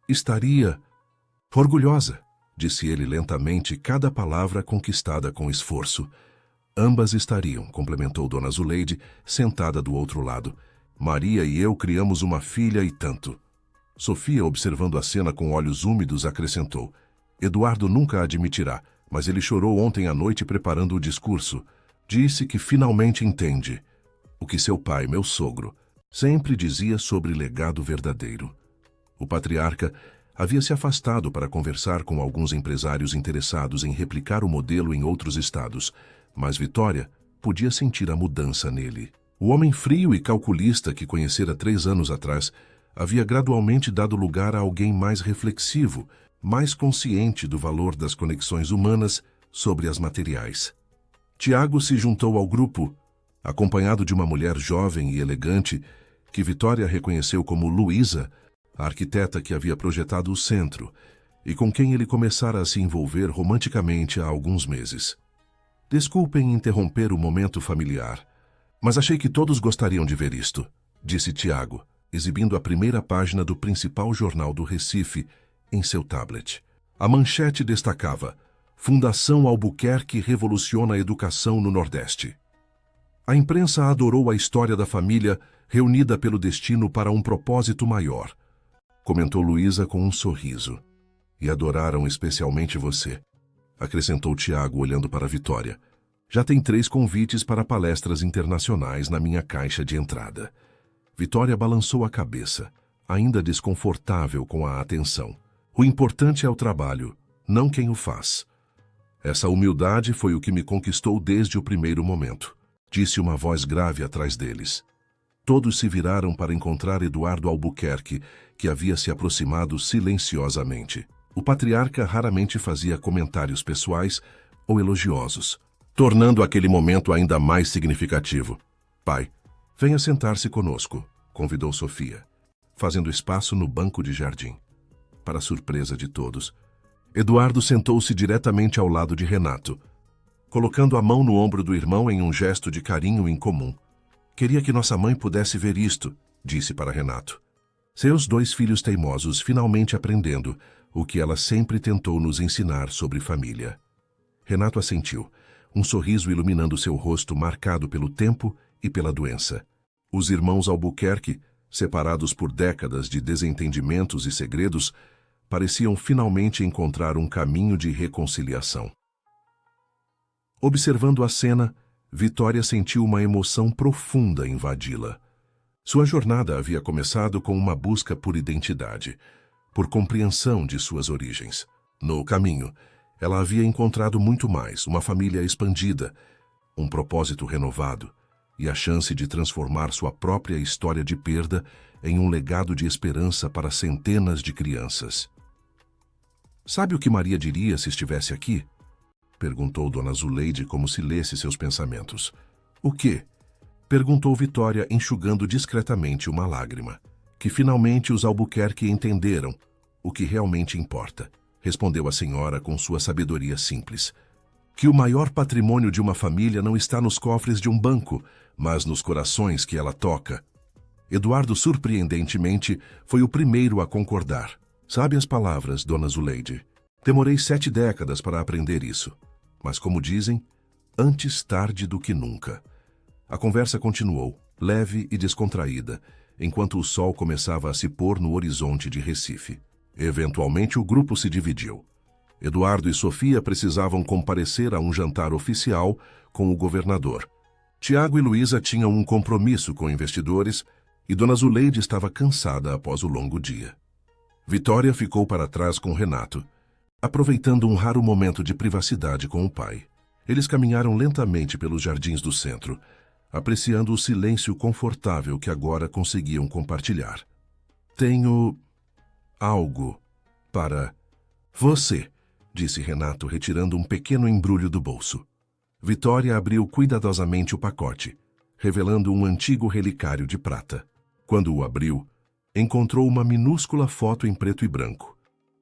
estaria orgulhosa, disse ele lentamente, cada palavra conquistada com esforço. Ambas estariam, complementou Dona Zuleide, sentada do outro lado. Maria e eu criamos uma filha e tanto. Sofia, observando a cena com olhos úmidos, acrescentou. Eduardo nunca admitirá, mas ele chorou ontem à noite preparando o discurso. Disse que finalmente entende o que seu pai, meu sogro, sempre dizia sobre legado verdadeiro. O patriarca havia se afastado para conversar com alguns empresários interessados em replicar o modelo em outros estados, mas Vitória podia sentir a mudança nele. O homem frio e calculista que conhecera 3 anos atrás havia gradualmente dado lugar a alguém mais reflexivo, mais consciente do valor das conexões humanas sobre as materiais. Tiago se juntou ao grupo, acompanhado de uma mulher jovem e elegante que Vitória reconheceu como Luísa, a arquiteta que havia projetado o centro, e com quem ele começara a se envolver romanticamente há alguns meses. Desculpem interromper o momento familiar, mas achei que todos gostariam de ver isto, disse Tiago, exibindo a primeira página do principal jornal do Recife em seu tablet. A manchete destacava: Fundação Albuquerque revoluciona a educação no Nordeste. A imprensa adorou a história da família reunida pelo destino para um propósito maior, comentou Luísa com um sorriso. E adoraram especialmente você, acrescentou Tiago olhando para Vitória. Já tem 3 convites para palestras internacionais na minha caixa de entrada. Vitória balançou a cabeça, ainda desconfortável com a atenção. O importante é o trabalho, não quem o faz. Essa humildade foi o que me conquistou desde o primeiro momento, disse uma voz grave atrás deles. Todos se viraram para encontrar Eduardo Albuquerque, que havia se aproximado silenciosamente. O patriarca raramente fazia comentários pessoais ou elogiosos, tornando aquele momento ainda mais significativo. Pai, venha sentar-se conosco, convidou Sofia, fazendo espaço no banco de jardim. Para surpresa de todos, Eduardo sentou-se diretamente ao lado de Renato, colocando a mão no ombro do irmão em um gesto de carinho incomum. Queria que nossa mãe pudesse ver isto, disse para Renato. Seus 2 filhos teimosos finalmente aprendendo o que ela sempre tentou nos ensinar sobre família. Renato assentiu, um sorriso iluminando seu rosto marcado pelo tempo e pela doença. Os irmãos Albuquerque, separados por décadas de desentendimentos e segredos, pareciam finalmente encontrar um caminho de reconciliação. Observando a cena, Vitória sentiu uma emoção profunda invadi-la. Sua jornada havia começado com uma busca por identidade, por compreensão de suas origens. No caminho, ela havia encontrado muito mais, uma família expandida, um propósito renovado e a chance de transformar sua própria história de perda em um legado de esperança para centenas de crianças. Sabe o que Maria diria se estivesse aqui? Perguntou Dona Zuleide como se lesse seus pensamentos. O quê? Perguntou Vitória, enxugando discretamente uma lágrima. Que finalmente os Albuquerque entenderam o que realmente importa, respondeu a senhora com sua sabedoria simples. Que o maior patrimônio de uma família não está nos cofres de um banco, mas nos corações que ela toca. Eduardo, surpreendentemente, foi o primeiro a concordar. Sabe as palavras, Dona Zuleide? Demorei 7 décadas para aprender isso. Mas, como dizem, antes tarde do que nunca. A conversa continuou, leve e descontraída, enquanto o sol começava a se pôr no horizonte de Recife. Eventualmente, o grupo se dividiu. Eduardo e Sofia precisavam comparecer a um jantar oficial com o governador. Tiago e Luísa tinham um compromisso com investidores e Dona Zuleide estava cansada após o longo dia. Vitória ficou para trás com Renato, aproveitando um raro momento de privacidade com o pai. Eles caminharam lentamente pelos jardins do centro, apreciando o silêncio confortável que agora conseguiam compartilhar. Tenho algo para você, disse Renato, retirando um pequeno embrulho do bolso. Vitória abriu cuidadosamente o pacote, revelando um antigo relicário de prata. Quando o abriu, encontrou uma minúscula foto em preto e branco.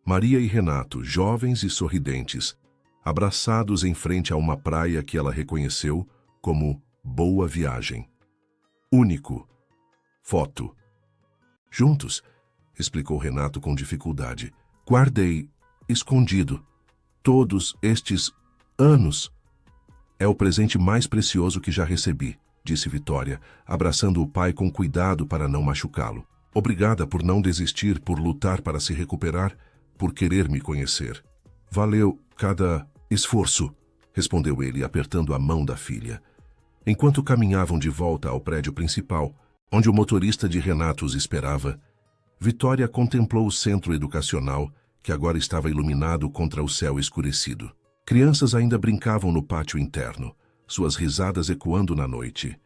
Maria e Renato, jovens e sorridentes, abraçados em frente a uma praia que ela reconheceu como Boa Viagem. Único. Foto. Juntos, explicou Renato com dificuldade. Guardei, escondido, todos estes anos. É o presente mais precioso que já recebi, disse Vitória, abraçando o pai com cuidado para não machucá-lo. Obrigada por não desistir, por lutar para se recuperar, por querer me conhecer. Valeu cada esforço, respondeu ele, apertando a mão da filha. Enquanto caminhavam de volta ao prédio principal, onde o motorista de Renato os esperava, Vitória contemplou o centro educacional, que agora estava iluminado contra o céu escurecido. Crianças ainda brincavam no pátio interno, suas risadas ecoando na noite.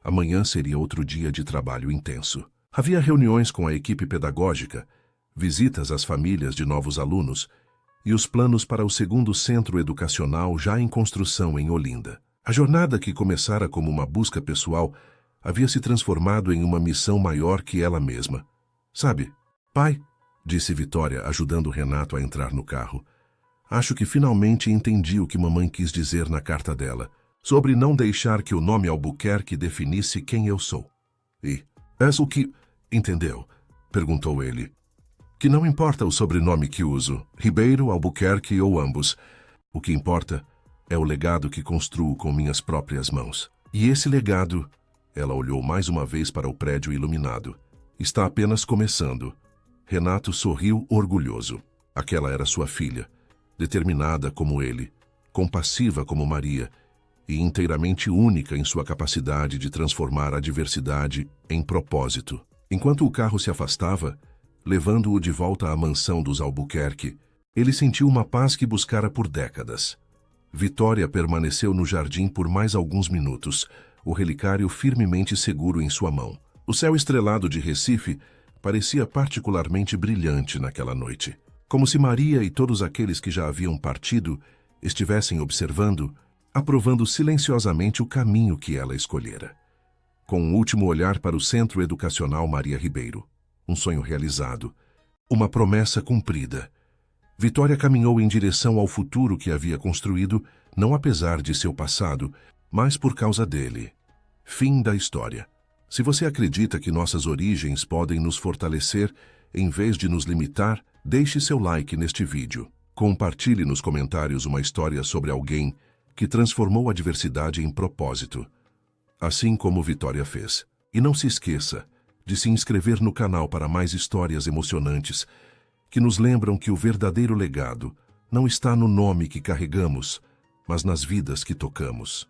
Amanhã seria outro dia de trabalho intenso. Havia reuniões com a equipe pedagógica, visitas às famílias de novos alunos e os planos para o segundo centro educacional já em construção em Olinda. A jornada, que começara como uma busca pessoal, havia se transformado em uma missão maior que ela mesma. Sabe, pai, disse Vitória, ajudando Renato a entrar no carro. Acho que finalmente entendi o que mamãe quis dizer na carta dela, sobre não deixar que o nome Albuquerque definisse quem eu sou. E, és o que... entendeu? Perguntou ele. Que não importa o sobrenome que uso, Ribeiro, Albuquerque ou ambos. O que importa é o legado que construo com minhas próprias mãos. E esse legado, ela olhou mais uma vez para o prédio iluminado, está apenas começando. Renato sorriu orgulhoso. Aquela era sua filha, determinada como ele, compassiva como Maria e inteiramente única em sua capacidade de transformar a diversidade em propósito. Enquanto o carro se afastava, levando-o de volta à mansão dos Albuquerque, ele sentiu uma paz que buscara por décadas. Vitória permaneceu no jardim por mais alguns minutos, o relicário firmemente seguro em sua mão. O céu estrelado de Recife parecia particularmente brilhante naquela noite, como se Maria e todos aqueles que já haviam partido estivessem observando, aprovando silenciosamente o caminho que ela escolhera. Com um último olhar para o Centro Educacional Maria Ribeiro, um sonho realizado, uma promessa cumprida, Vitória caminhou em direção ao futuro que havia construído, não apesar de seu passado, mas por causa dele. Fim da história. Se você acredita que nossas origens podem nos fortalecer, em vez de nos limitar, deixe seu like neste vídeo. Compartilhe nos comentários uma história sobre alguém que transformou a diversidade em propósito, assim como Vitória fez. E não se esqueça de se inscrever no canal para mais histórias emocionantes que nos lembram que o verdadeiro legado não está no nome que carregamos, mas nas vidas que tocamos.